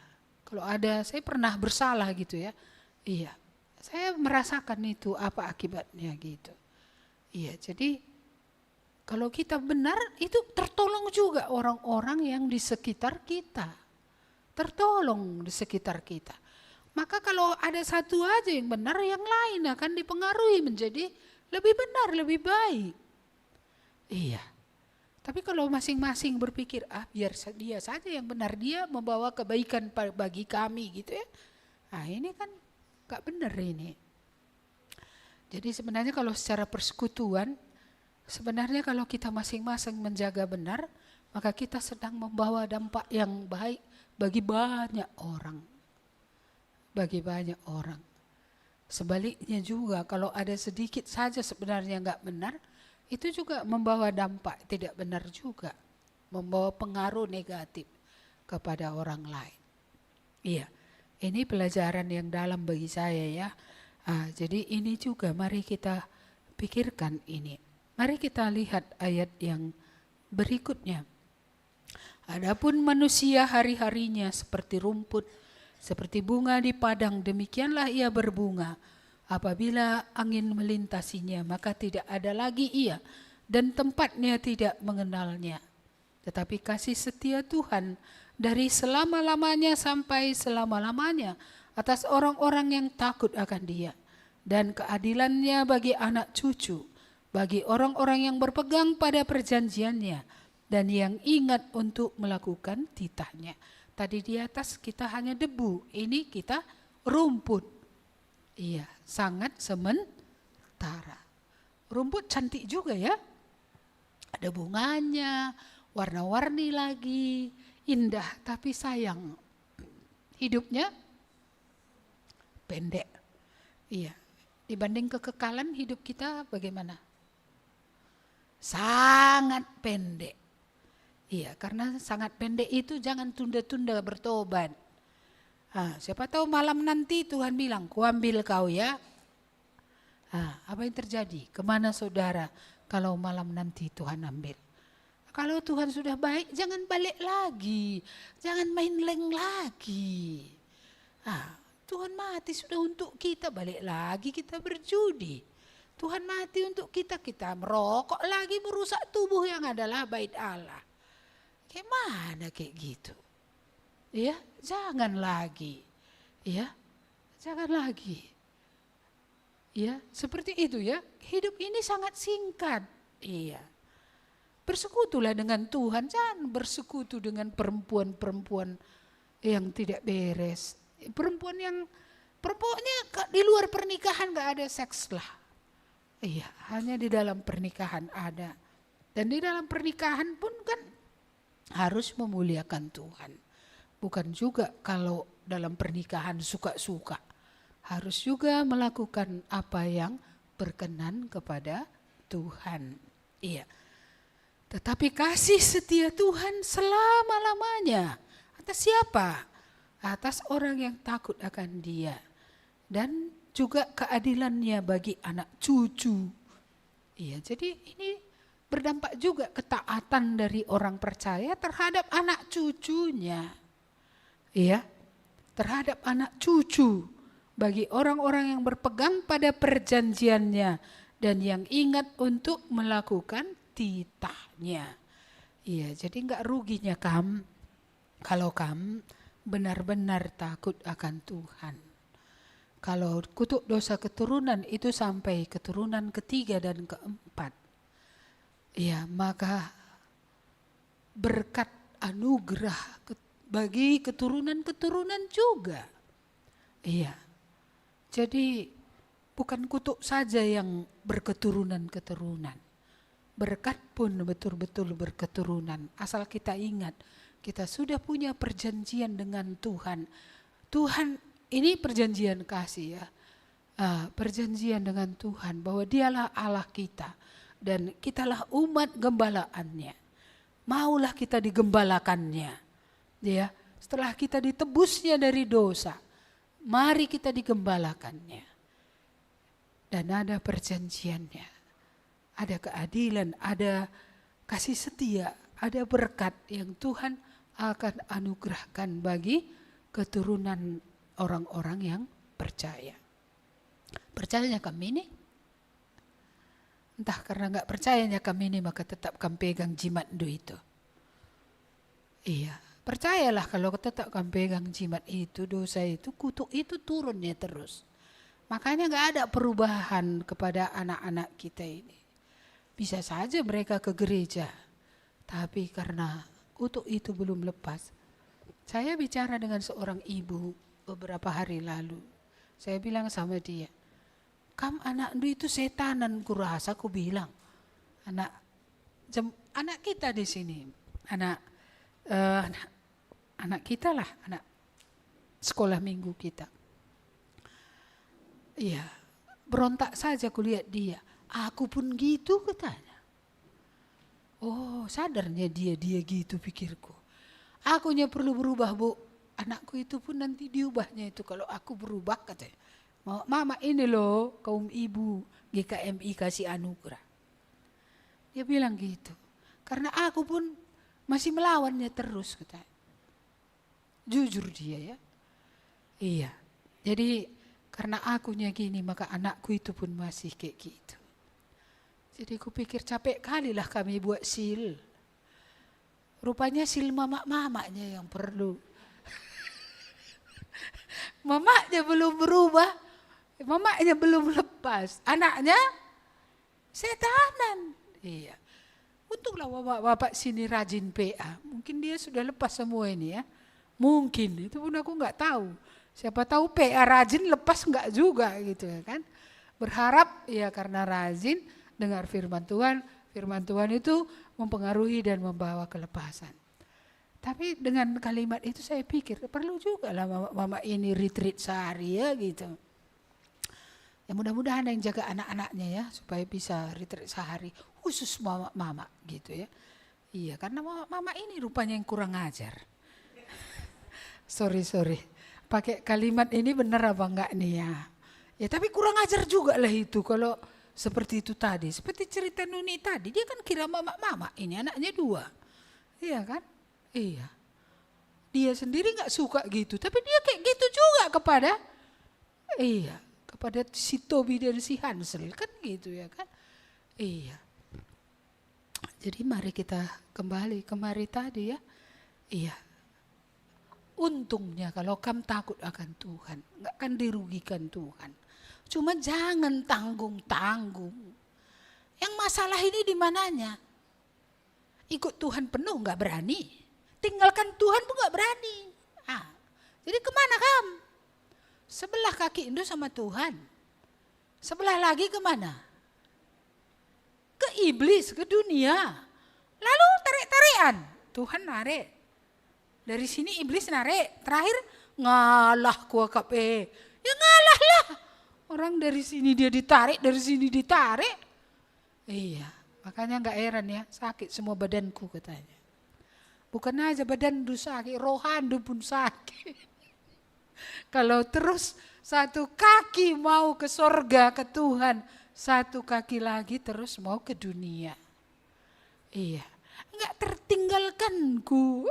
kalau ada, saya pernah bersalah gitu ya. Iya, saya merasakan itu apa akibatnya gitu. Iya, jadi kalau kita benar itu tertolong juga orang-orang yang di sekitar kita. Tertolong di sekitar kita. Maka kalau ada satu aja yang benar, yang lain akan dipengaruhi menjadi lebih benar, lebih baik. Iya. Tapi kalau masing-masing berpikir, biar dia saja yang benar, dia membawa kebaikan bagi kami gitu ya. Nah ini kan gak benar ini. Jadi sebenarnya kalau secara persekutuan, sebenarnya kalau kita masing-masing menjaga benar, maka kita sedang membawa dampak yang baik bagi banyak orang. Bagi banyak orang. Sebaliknya juga kalau ada sedikit saja sebenarnya nggak benar, itu juga membawa dampak tidak benar juga, membawa pengaruh negatif kepada orang lain. Iya, ini pelajaran yang dalam bagi saya ya. Jadi ini juga mari kita pikirkan ini. Mari kita lihat ayat yang berikutnya. Adapun manusia hari-harinya seperti rumput, seperti bunga di padang, demikianlah ia berbunga. Apabila angin melintasinya, maka tidak ada lagi ia, dan tempatnya tidak mengenalnya. Tetapi kasih setia Tuhan dari selama-lamanya sampai selama-lamanya atas orang-orang yang takut akan Dia, dan keadilannya bagi anak cucu, bagi orang-orang yang berpegang pada perjanjiannya dan yang ingat untuk melakukan titahnya. Tadi di atas kita hanya debu, ini kita rumput. Iya, sangat sementara. Rumput cantik juga ya, ada bunganya, warna-warni lagi, indah, tapi sayang hidupnya pendek. Iya, dibanding kekekalan hidup kita bagaimana? Sangat pendek. Iya, karena sangat pendek itu jangan tunda-tunda bertobat. Siapa tahu malam nanti Tuhan bilang, kuambil kau ya. Apa yang terjadi? Kemana saudara kalau malam nanti Tuhan ambil? Kalau Tuhan sudah baik, jangan balik lagi. Jangan main leng lagi. Tuhan mati sudah untuk kita, balik lagi kita berjudi. Tuhan mati untuk kita, kita merokok lagi, merusak tubuh yang adalah bait Allah. Kayak mana kayak gitu? Ya, jangan lagi. Ya, jangan lagi. Ya, seperti itu ya. Hidup ini sangat singkat. Iya. Bersekutulah dengan Tuhan, jangan bersekutu dengan perempuan-perempuan yang tidak beres. Perempuan yang pokoknya di luar pernikahan gak ada seks lah. Iya, hanya di dalam pernikahan ada. Dan di dalam pernikahan pun kan harus memuliakan Tuhan. Bukan juga kalau dalam pernikahan suka-suka. Harus juga melakukan apa yang berkenan kepada Tuhan. Iya. Tetapi kasih setia Tuhan selama-lamanya. Atas siapa? Atas orang yang takut akan Dia. Dan juga keadilannya bagi anak cucu. Iya, jadi ini berdampak juga ketaatan dari orang percaya terhadap anak cucunya. Iya, terhadap anak cucu. Bagi orang-orang yang berpegang pada perjanjiannya dan yang ingat untuk melakukan titahnya. Iya, jadi enggak ruginya kalau benar-benar takut akan Tuhan. Kalau kutuk dosa keturunan itu sampai keturunan ketiga dan keempat. Ya, maka berkat anugerah bagi keturunan-keturunan juga. Iya. Jadi bukan kutuk saja yang berketurunan-keturunan. Berkat pun betul-betul berketurunan. Asal kita ingat, kita sudah punya perjanjian dengan Tuhan. Tuhan ini perjanjian kasih ya. Perjanjian dengan Tuhan bahwa Dialah Allah kita. Dan kitalah umat gembalaannya. Maulah kita digembalakannya. Ya, setelah kita ditebusnya dari dosa, mari kita digembalakannya. Dan ada perjanjiannya. Ada keadilan, ada kasih setia, ada berkat yang Tuhan akan anugerahkan bagi keturunan orang-orang yang percaya. Percayanya kami ini? Entah karena enggak percayanya kami ini maka tetap kami pegang jimat itu. Iya, percayalah kalau tetap kami pegang jimat itu, dosa itu, kutuk itu turunnya terus. Makanya enggak ada perubahan kepada anak-anak kita ini. Bisa saja mereka ke gereja, tapi karena kutuk itu belum lepas. Saya bicara dengan seorang ibu beberapa hari lalu. Saya bilang sama dia, anak itu setanan kurasa, aku bilang. Anak kita di sini, anak kita lah, anak sekolah minggu kita. Iya, berontak saja aku lihat dia. Aku pun gitu katanya. Oh, sadarnya dia gitu pikirku. Akunya perlu berubah, Bu. Anakku itu pun nanti diubahnya itu kalau aku berubah katanya. Mama ini loh kaum ibu GKMI kasih anugerah. Dia bilang gitu. Karena aku pun masih melawannya terus katanya. Jujur dia ya. Iya. Jadi karena akunya gini maka anakku itu pun masih kayak gitu. Jadi aku pikir capek kali lah kami buat sil. Rupanya sil mama-mamanya yang perlu. Mamanya belum berubah. Mamanya belum lepas. Anaknya setanan. Iya. Untunglah bapak-bapak sini rajin PA. Mungkin dia sudah lepas semua ini ya. Mungkin. Itu pun aku nggak tahu. Siapa tahu PA rajin lepas nggak juga gitu ya kan. Berharap ya karena rajin dengar firman Tuhan. Firman Tuhan itu mempengaruhi dan membawa kelepasan. Tapi dengan kalimat itu saya pikir perlu juga lah mama ini retreat sehari ya gitu. Ya mudah-mudahan ada yang jaga anak-anaknya ya supaya bisa retreat sehari khusus mama gitu ya. Iya karena mama ini rupanya yang kurang ajar. sorry. Pakai kalimat ini benar apa enggak nih ya? Ya tapi kurang ajar juga lah itu kalau seperti itu tadi. Seperti cerita Nuni tadi dia kan kira mama ini anaknya 2. Iya kan? Iya. Dia sendiri enggak suka gitu tapi dia kayak gitu juga kepada kepada si Tobi dan si Hansel kan gitu ya kan. Iya. Jadi mari kita kembali kemari tadi ya. Iya. Untungnya kalau kamu takut akan Tuhan, enggak akan dirugikan Tuhan. Cuma jangan tanggung-tanggung. Yang masalah ini di mananya? Ikut Tuhan penuh enggak berani. Tinggalkan Tuhan pun enggak berani. Jadi kemana kamu? Sebelah kaki Indo sama Tuhan. Sebelah lagi kemana? Ke iblis, ke dunia. Lalu tarik-tarikan. Tuhan narik. Dari sini iblis narik. Terakhir ngalah kuakape. Ya ngalah lah. Orang dari sini dia ditarik, dari sini ditarik. Iya, makanya enggak heran ya, sakit semua badanku katanya. Bukan aja badan du sakit, rohan du pun sakit. Kalau terus satu kaki mau ke sorga ke Tuhan, satu kaki lagi terus mau ke dunia. Iya, enggak tertinggalkanku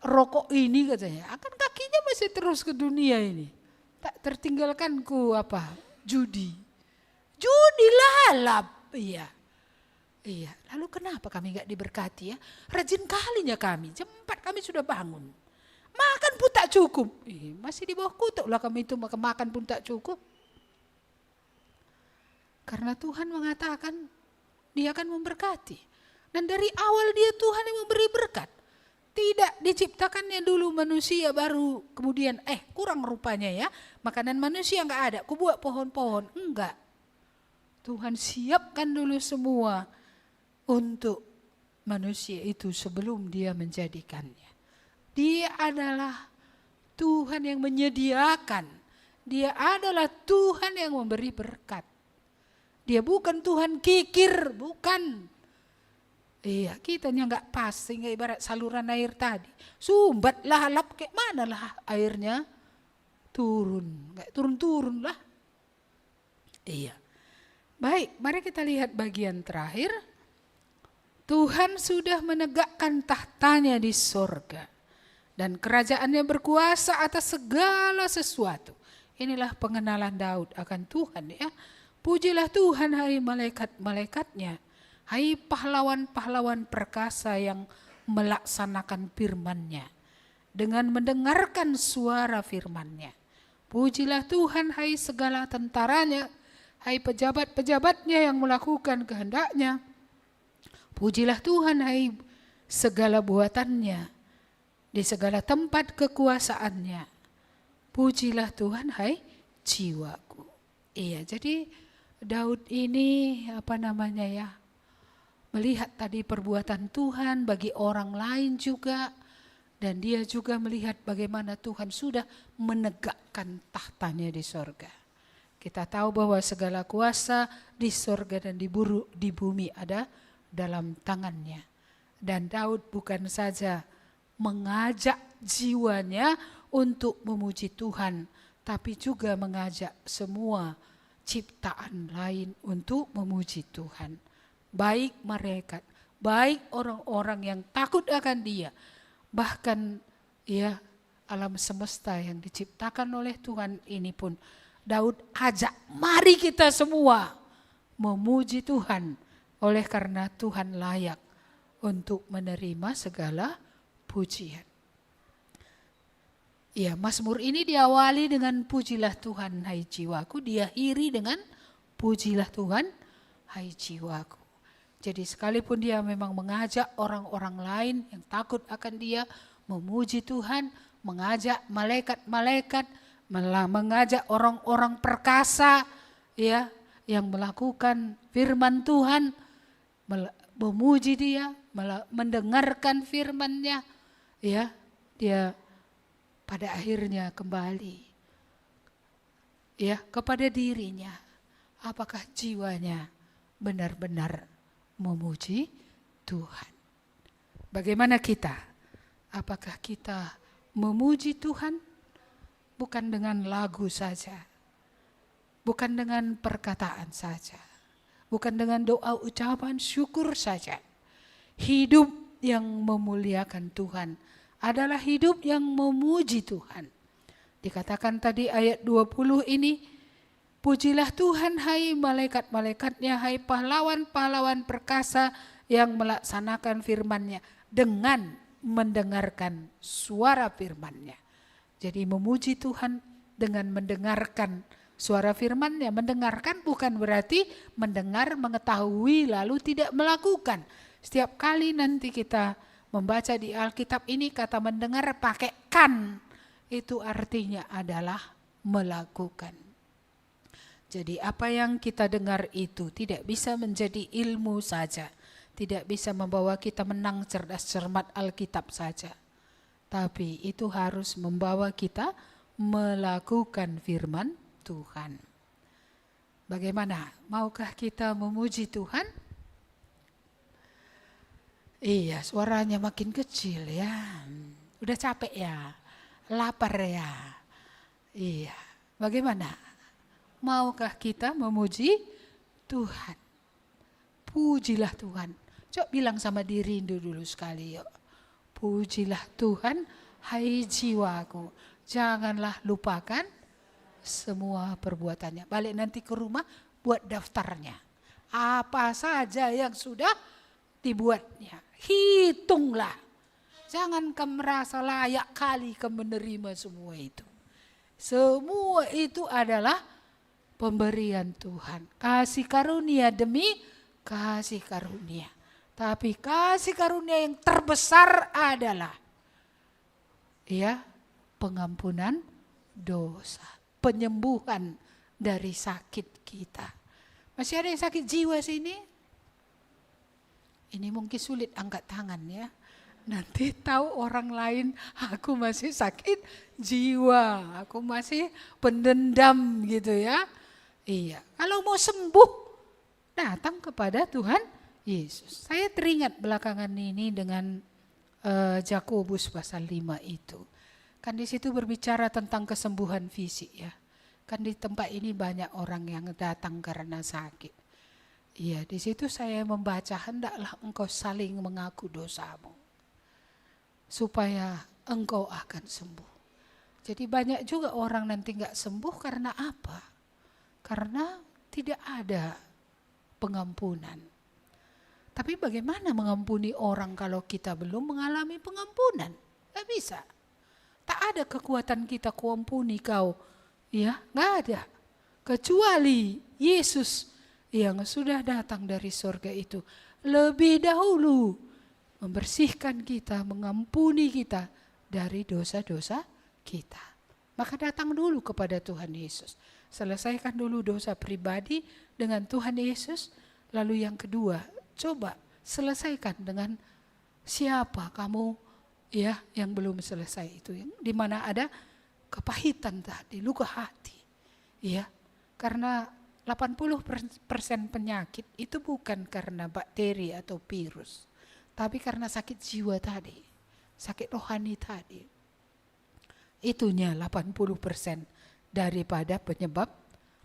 rokok ini katanya. Akan kakinya masih terus ke dunia ini. Tak tertinggalkanku apa? Judi. Judi lalap. Iya. Lalu kenapa kami enggak diberkati ya? Rajin kalinya kami. Jam 4 kami sudah bangun. Makan pun tak cukup. Masih di bawah kutuk lah kami itu makan pun tak cukup. Karena Tuhan mengatakan dia akan memberkati. Dan dari awal dia Tuhan yang memberi berkat. Tidak diciptakannya dulu manusia baru kemudian kurang rupanya ya. Makanan manusia enggak ada. Ku buat pohon-pohon. Enggak. Tuhan siapkan dulu semua untuk manusia itu sebelum dia menjadikannya. Dia adalah Tuhan yang menyediakan. Dia adalah Tuhan yang memberi berkat. Dia bukan Tuhan kikir, bukan. Iya, kitanya enggak pas sehingga ibarat saluran air tadi. Sumbatlah lap kayak mana lah airnya turun, enggak turun-turun lah. Iya. Baik, mari kita lihat bagian terakhir. Tuhan sudah menegakkan tahtanya di sorga. Dan kerajaannya berkuasa atas segala sesuatu. Inilah pengenalan Daud akan Tuhan ya. Pujilah Tuhan hai malaikat-malaikatnya. Hai pahlawan-pahlawan perkasa yang melaksanakan firman-Nya. Dengan mendengarkan suara firman-Nya. Pujilah Tuhan hai segala tentaranya. Hai pejabat-pejabatnya yang melakukan kehendak-Nya. Pujilah Tuhan hai segala buatannya. Di segala tempat kekuasaan-Nya. Pujilah Tuhan hai jiwaku. Iya, jadi Daud ini melihat tadi perbuatan Tuhan bagi orang lain juga. Dan dia juga melihat bagaimana Tuhan sudah menegakkan tahtanya di sorga. Kita tahu bahwa segala kuasa di sorga dan di bumi ada dalam tangan-Nya. Dan Daud bukan saja mengajak jiwanya untuk memuji Tuhan, tapi juga mengajak semua ciptaan lain untuk memuji Tuhan. Baik malaikat, baik orang-orang yang takut akan Dia, bahkan ya alam semesta yang diciptakan oleh Tuhan ini pun Daud ajak, mari kita semua memuji Tuhan, oleh karena Tuhan layak untuk menerima segala pujian. Ya, Mazmur ini diawali dengan pujilah Tuhan hai jiwaku, diakhiri dengan pujilah Tuhan hai jiwaku. Jadi sekalipun dia memang mengajak orang-orang lain yang takut akan Dia memuji Tuhan, mengajak malaikat-malaikat, mengajak orang-orang perkasa ya yang melakukan firman Tuhan, memuji Dia, mendengarkan firman-Nya, ya, dia pada akhirnya kembali ya kepada dirinya. Apakah jiwanya benar-benar memuji Tuhan? Bagaimana kita? Apakah kita memuji Tuhan bukan dengan lagu saja, bukan dengan perkataan saja, bukan dengan doa ucapan syukur saja? Hidup yang memuliakan Tuhan adalah hidup yang memuji Tuhan. Dikatakan tadi ayat 20 ini, pujilah Tuhan hai malaikat-malaikatnya, hai pahlawan-pahlawan perkasa yang melaksanakan firman-Nya dengan mendengarkan suara firman-Nya. Jadi memuji Tuhan dengan mendengarkan suara firman-Nya. Mendengarkan bukan berarti mendengar, mengetahui lalu tidak melakukan. Setiap kali nanti kita membaca di Alkitab ini kata mendengar pakai kan, itu artinya adalah melakukan. Jadi apa yang kita dengar itu tidak bisa menjadi ilmu saja, tidak bisa membawa kita menang cerdas cermat Alkitab saja, tapi itu harus membawa kita melakukan firman Tuhan. Bagaimana? Maukah kita memuji Tuhan? Iya, suaranya makin kecil ya. Udah capek ya, lapar ya. Iya, bagaimana? Maukah kita memuji Tuhan? Pujilah Tuhan. Coba bilang sama diri dulu sekali yuk. Pujilah Tuhan, hai jiwaku. Janganlah lupakan semua perbuatannya. Balik nanti ke rumah buat daftarnya. Apa saja yang sudah dibuatnya. Hitunglah. Jangan kamu merasa layak kali kamu menerima semua itu. Semua itu adalah pemberian Tuhan. Kasih karunia demi kasih karunia. Tapi kasih karunia yang terbesar adalah ya, pengampunan dosa, penyembuhan dari sakit kita. Masih ada yang sakit jiwa sini? Ini mungkin sulit angkat tangan ya. Nanti tahu orang lain, aku masih sakit jiwa, aku masih pendendam gitu ya. Iya, kalau mau sembuh datang kepada Tuhan Yesus. Saya teringat belakangan ini dengan Yakobus pasal 5 itu. Kan di situ berbicara tentang kesembuhan fisik ya. Kan di tempat ini banyak orang yang datang karena sakit. Iya, di situ saya membaca, hendaklah engkau saling mengaku dosamu supaya engkau akan sembuh. Jadi banyak juga orang nanti enggak sembuh karena apa? Karena tidak ada pengampunan. Tapi bagaimana mengampuni orang kalau kita belum mengalami pengampunan? Enggak bisa. Tak ada kekuatan kita kuampuni kau. Ya, enggak ada. Kecuali Yesus yang sudah datang dari surga itu lebih dahulu membersihkan kita, mengampuni kita dari dosa-dosa kita. Maka datang dulu kepada Tuhan Yesus. Selesaikan dulu dosa pribadi dengan Tuhan Yesus. Lalu yang kedua, coba selesaikan dengan siapa kamu ya yang belum selesai itu. Di mana ada kepahitan tadi, luka hati. Ya, karena 80% penyakit itu bukan karena bakteri atau virus, Tapi karena sakit jiwa tadi, sakit rohani tadi, itunya 80% daripada penyebab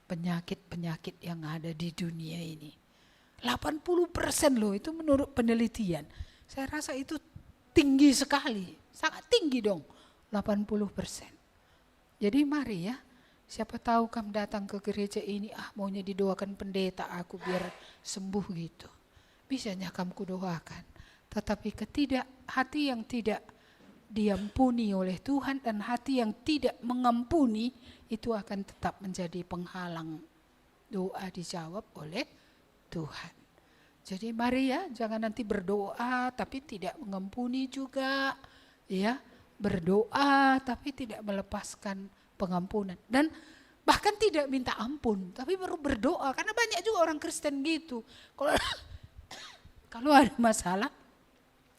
penyakit-penyakit yang ada di dunia ini. 80% loh, itu menurut penelitian. Saya rasa itu tinggi sekali, sangat tinggi dong, 80%. Jadi mari ya, siapa tahu kamu datang ke gereja ini, maunya didoakan pendeta aku biar sembuh gitu. Bisanya kamu kudoakan. Tetapi hati yang tidak diampuni oleh Tuhan dan hati yang tidak mengampuni itu akan tetap menjadi penghalang doa dijawab oleh Tuhan. Jadi mari ya, jangan nanti berdoa tapi tidak mengampuni juga, ya. Berdoa tapi tidak melepaskan pengampunan dan bahkan tidak minta ampun tapi baru berdoa, karena banyak juga orang Kristen gitu. Kalau ada masalah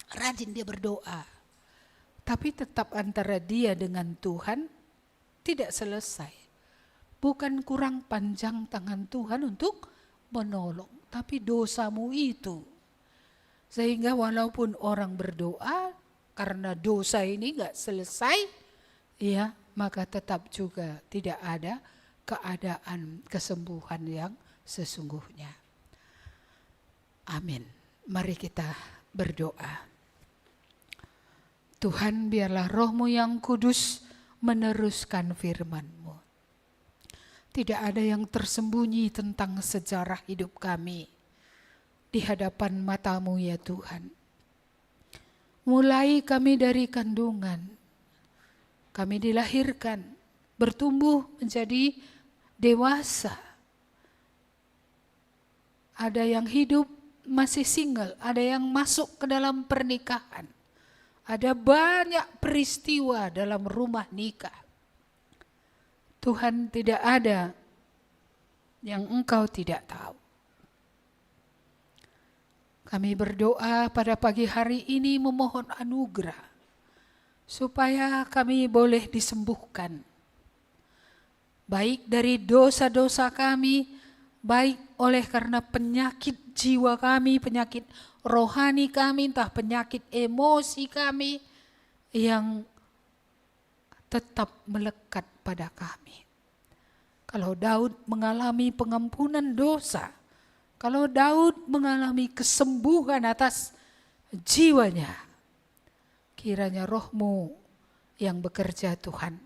rajin dia berdoa, tapi tetap antara dia dengan Tuhan tidak selesai. Bukan kurang panjang tangan Tuhan untuk menolong, tapi dosamu itu. Sehingga walaupun orang berdoa, karena dosa ini gak selesai, ya, maka tetap juga tidak ada keadaan kesembuhan yang sesungguhnya. Amin. Mari kita berdoa. Tuhan, biarlah Roh-Mu yang kudus meneruskan firman-Mu. Tidak ada yang tersembunyi tentang sejarah hidup kami di hadapan mata-Mu ya Tuhan. Mulai kami dari kandungan, kami dilahirkan, bertumbuh menjadi dewasa. Ada yang hidup masih single, ada yang masuk ke dalam pernikahan. Ada banyak peristiwa dalam rumah nikah. Tuhan, tidak ada yang Engkau tidak tahu. Kami berdoa pada pagi hari ini memohon anugerah supaya kami boleh disembuhkan. Baik dari dosa-dosa kami, baik oleh karena penyakit jiwa kami, penyakit rohani kami, entah penyakit emosi kami yang tetap melekat pada kami. Kalau Daud mengalami pengampunan dosa, kalau Daud mengalami kesembuhan atas jiwanya, kiranya Roh-Mu yang bekerja Tuhan.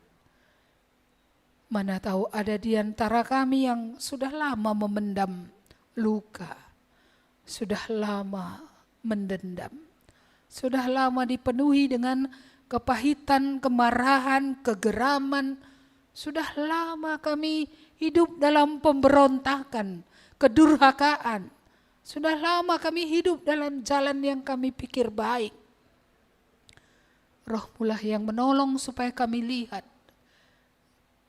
Mana tahu ada di antara kami yang sudah lama memendam luka, sudah lama mendendam, sudah lama dipenuhi dengan kepahitan, kemarahan, kegeraman. Sudah lama kami hidup dalam pemberontakan, kedurhakaan. Sudah lama kami hidup dalam jalan yang kami pikir baik. Roh-Mu lah yang menolong supaya kami lihat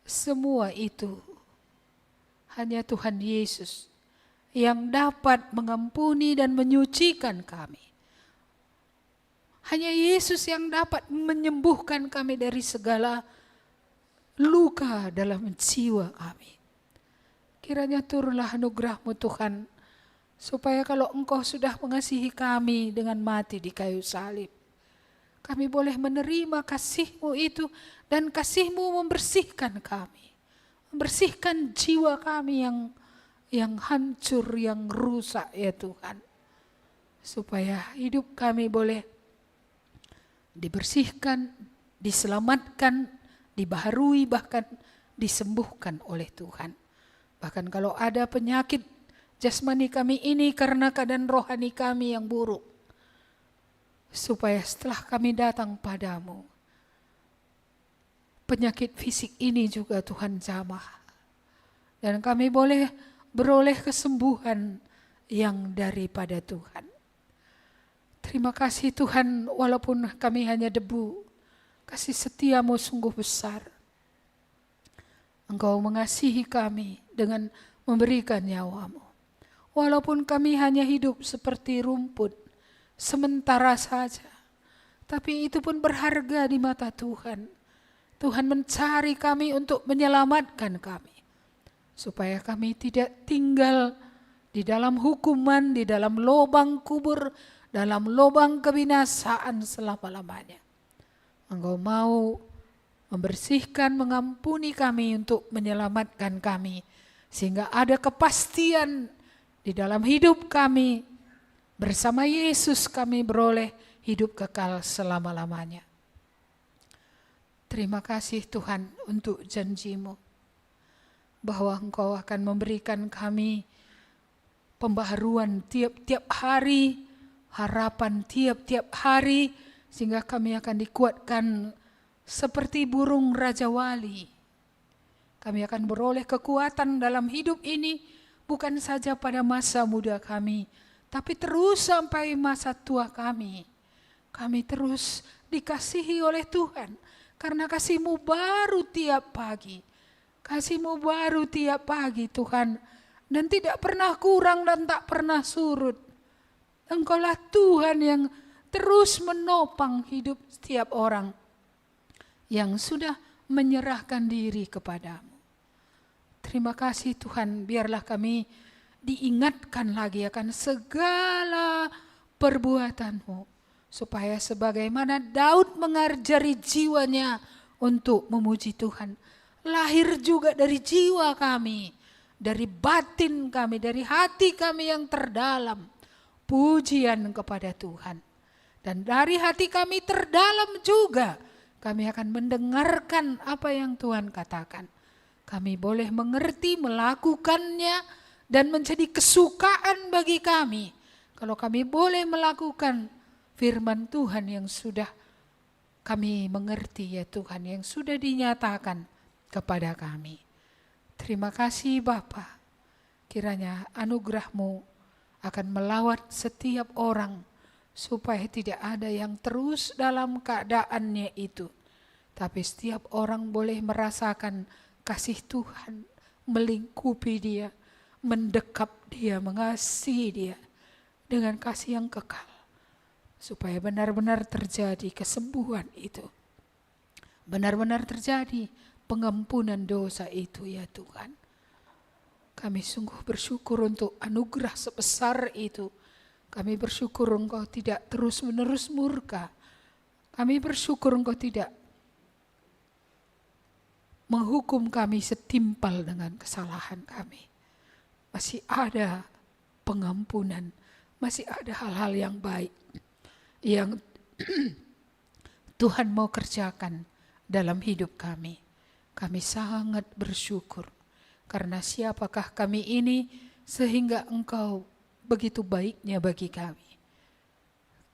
semua itu hanya Tuhan Yesus yang dapat mengampuni dan menyucikan kami. Hanya Yesus yang dapat menyembuhkan kami dari segala luka dalam jiwa kami. Kiranya turunlah anugerah-Mu Tuhan, supaya kalau Engkau sudah mengasihi kami dengan mati di kayu salib, kami boleh menerima kasih-Mu itu, dan kasih-Mu membersihkan kami. Membersihkan jiwa kami yang hancur, yang rusak ya Tuhan. Supaya hidup kami boleh dibersihkan, diselamatkan, dibaharui, bahkan disembuhkan oleh Tuhan. Bahkan kalau ada penyakit jasmani kami ini karena keadaan rohani kami yang buruk, supaya setelah kami datang padamu, penyakit fisik ini juga Tuhan jamah, dan kami boleh beroleh kesembuhan yang daripada Tuhan. Terima kasih Tuhan, walaupun kami hanya debu, kasih setia-Mu sungguh besar. Engkau mengasihi kami dengan memberikan nyawa-Mu. Walaupun kami hanya hidup seperti rumput, sementara saja, tapi itu pun berharga di mata Tuhan. Tuhan mencari kami untuk menyelamatkan kami, supaya kami tidak tinggal di dalam hukuman, di dalam lubang kubur, dalam lubang kebinasaan selama-lamanya. Engkau mau membersihkan, mengampuni kami untuk menyelamatkan kami. Sehingga ada kepastian di dalam hidup kami. Bersama Yesus kami beroleh hidup kekal selama-lamanya. Terima kasih Tuhan untuk janji-Mu. Bahwa Engkau akan memberikan kami pembaharuan tiap-tiap hari. Harapan tiap-tiap hari. Sehingga kami akan dikuatkan seperti burung Raja Wali. Kami akan beroleh kekuatan dalam hidup ini bukan saja pada masa muda kami, tapi terus sampai masa tua kami. Kami terus dikasihi oleh Tuhan karena kasih-Mu baru tiap pagi. Kasih-Mu baru tiap pagi Tuhan, dan tidak pernah kurang dan tak pernah surut. Engkaulah Tuhan yang terus menopang hidup setiap orang yang sudah menyerahkan diri kepadamu. Terima kasih Tuhan, biarlah kami diingatkan lagi akan segala perbuatan-Mu. Supaya sebagaimana Daud mengajari jiwanya untuk memuji Tuhan. Lahir juga dari jiwa kami, dari batin kami, dari hati kami yang terdalam. Pujian kepada Tuhan. Dan dari hati kami terdalam juga kami akan mendengarkan apa yang Tuhan katakan. Kami boleh mengerti, melakukannya, dan menjadi kesukaan bagi kami. Kalau kami boleh melakukan firman Tuhan yang sudah kami mengerti ya Tuhan, yang sudah dinyatakan kepada kami. Terima kasih Bapa. Kiranya anugerah-Mu akan melawat setiap orang, supaya tidak ada yang terus dalam keadaannya itu. Tapi setiap orang boleh merasakan kasih Tuhan melingkupi dia, mendekap dia, mengasihi dia dengan kasih yang kekal. Supaya benar-benar terjadi kesembuhan itu. Benar-benar terjadi pengampunan dosa itu ya Tuhan. Kami sungguh bersyukur untuk anugerah sebesar itu. Kami bersyukur Engkau tidak terus-menerus murka. Kami bersyukur Engkau tidak menghukum kami setimpal dengan kesalahan kami. Masih ada pengampunan, masih ada hal-hal yang baik yang Tuhan mau kerjakan dalam hidup kami. Kami sangat bersyukur karena siapakah kami ini sehingga Engkau begitu baiknya bagi kami.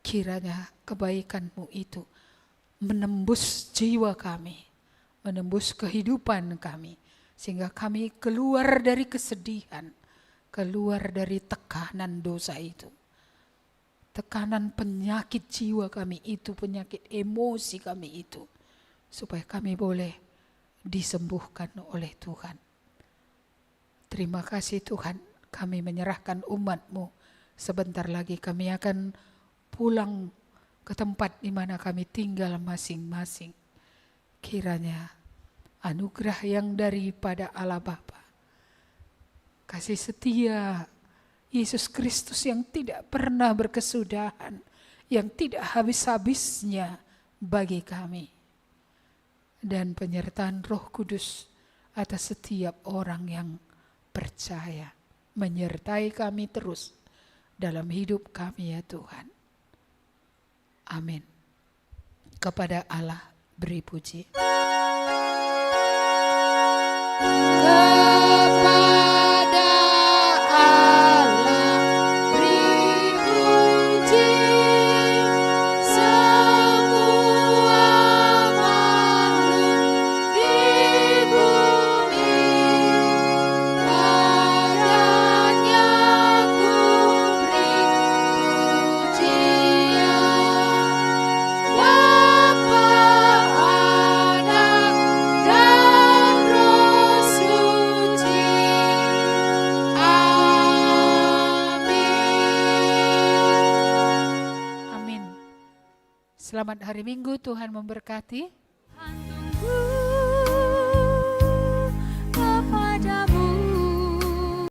Kiranya kebaikan-Mu itu menembus jiwa kami, menembus kehidupan kami, sehingga kami keluar dari kesedihan, keluar dari tekanan dosa itu. Tekanan penyakit jiwa kami itu, penyakit emosi kami itu, supaya kami boleh disembuhkan oleh Tuhan. Terima kasih Tuhan. Kami menyerahkan umat-Mu. Sebentar lagi kami akan pulang ke tempat di mana kami tinggal masing-masing. Kiranya anugerah yang daripada Allah Bapa, kasih setia Yesus Kristus yang tidak pernah berkesudahan, yang tidak habis-habisnya bagi kami, dan penyertaan Roh Kudus atas setiap orang yang percaya, menyertai kami terus dalam hidup kami ya Tuhan. Amin. Kepada Allah beri puji. Kepada Allah beri puji, semua makhluk di bumi. Padanya ku beri pujian. Bapa, Anak, dan Roh Suci. Amin. Amin. Selamat hari Minggu, Tuhan memberkati.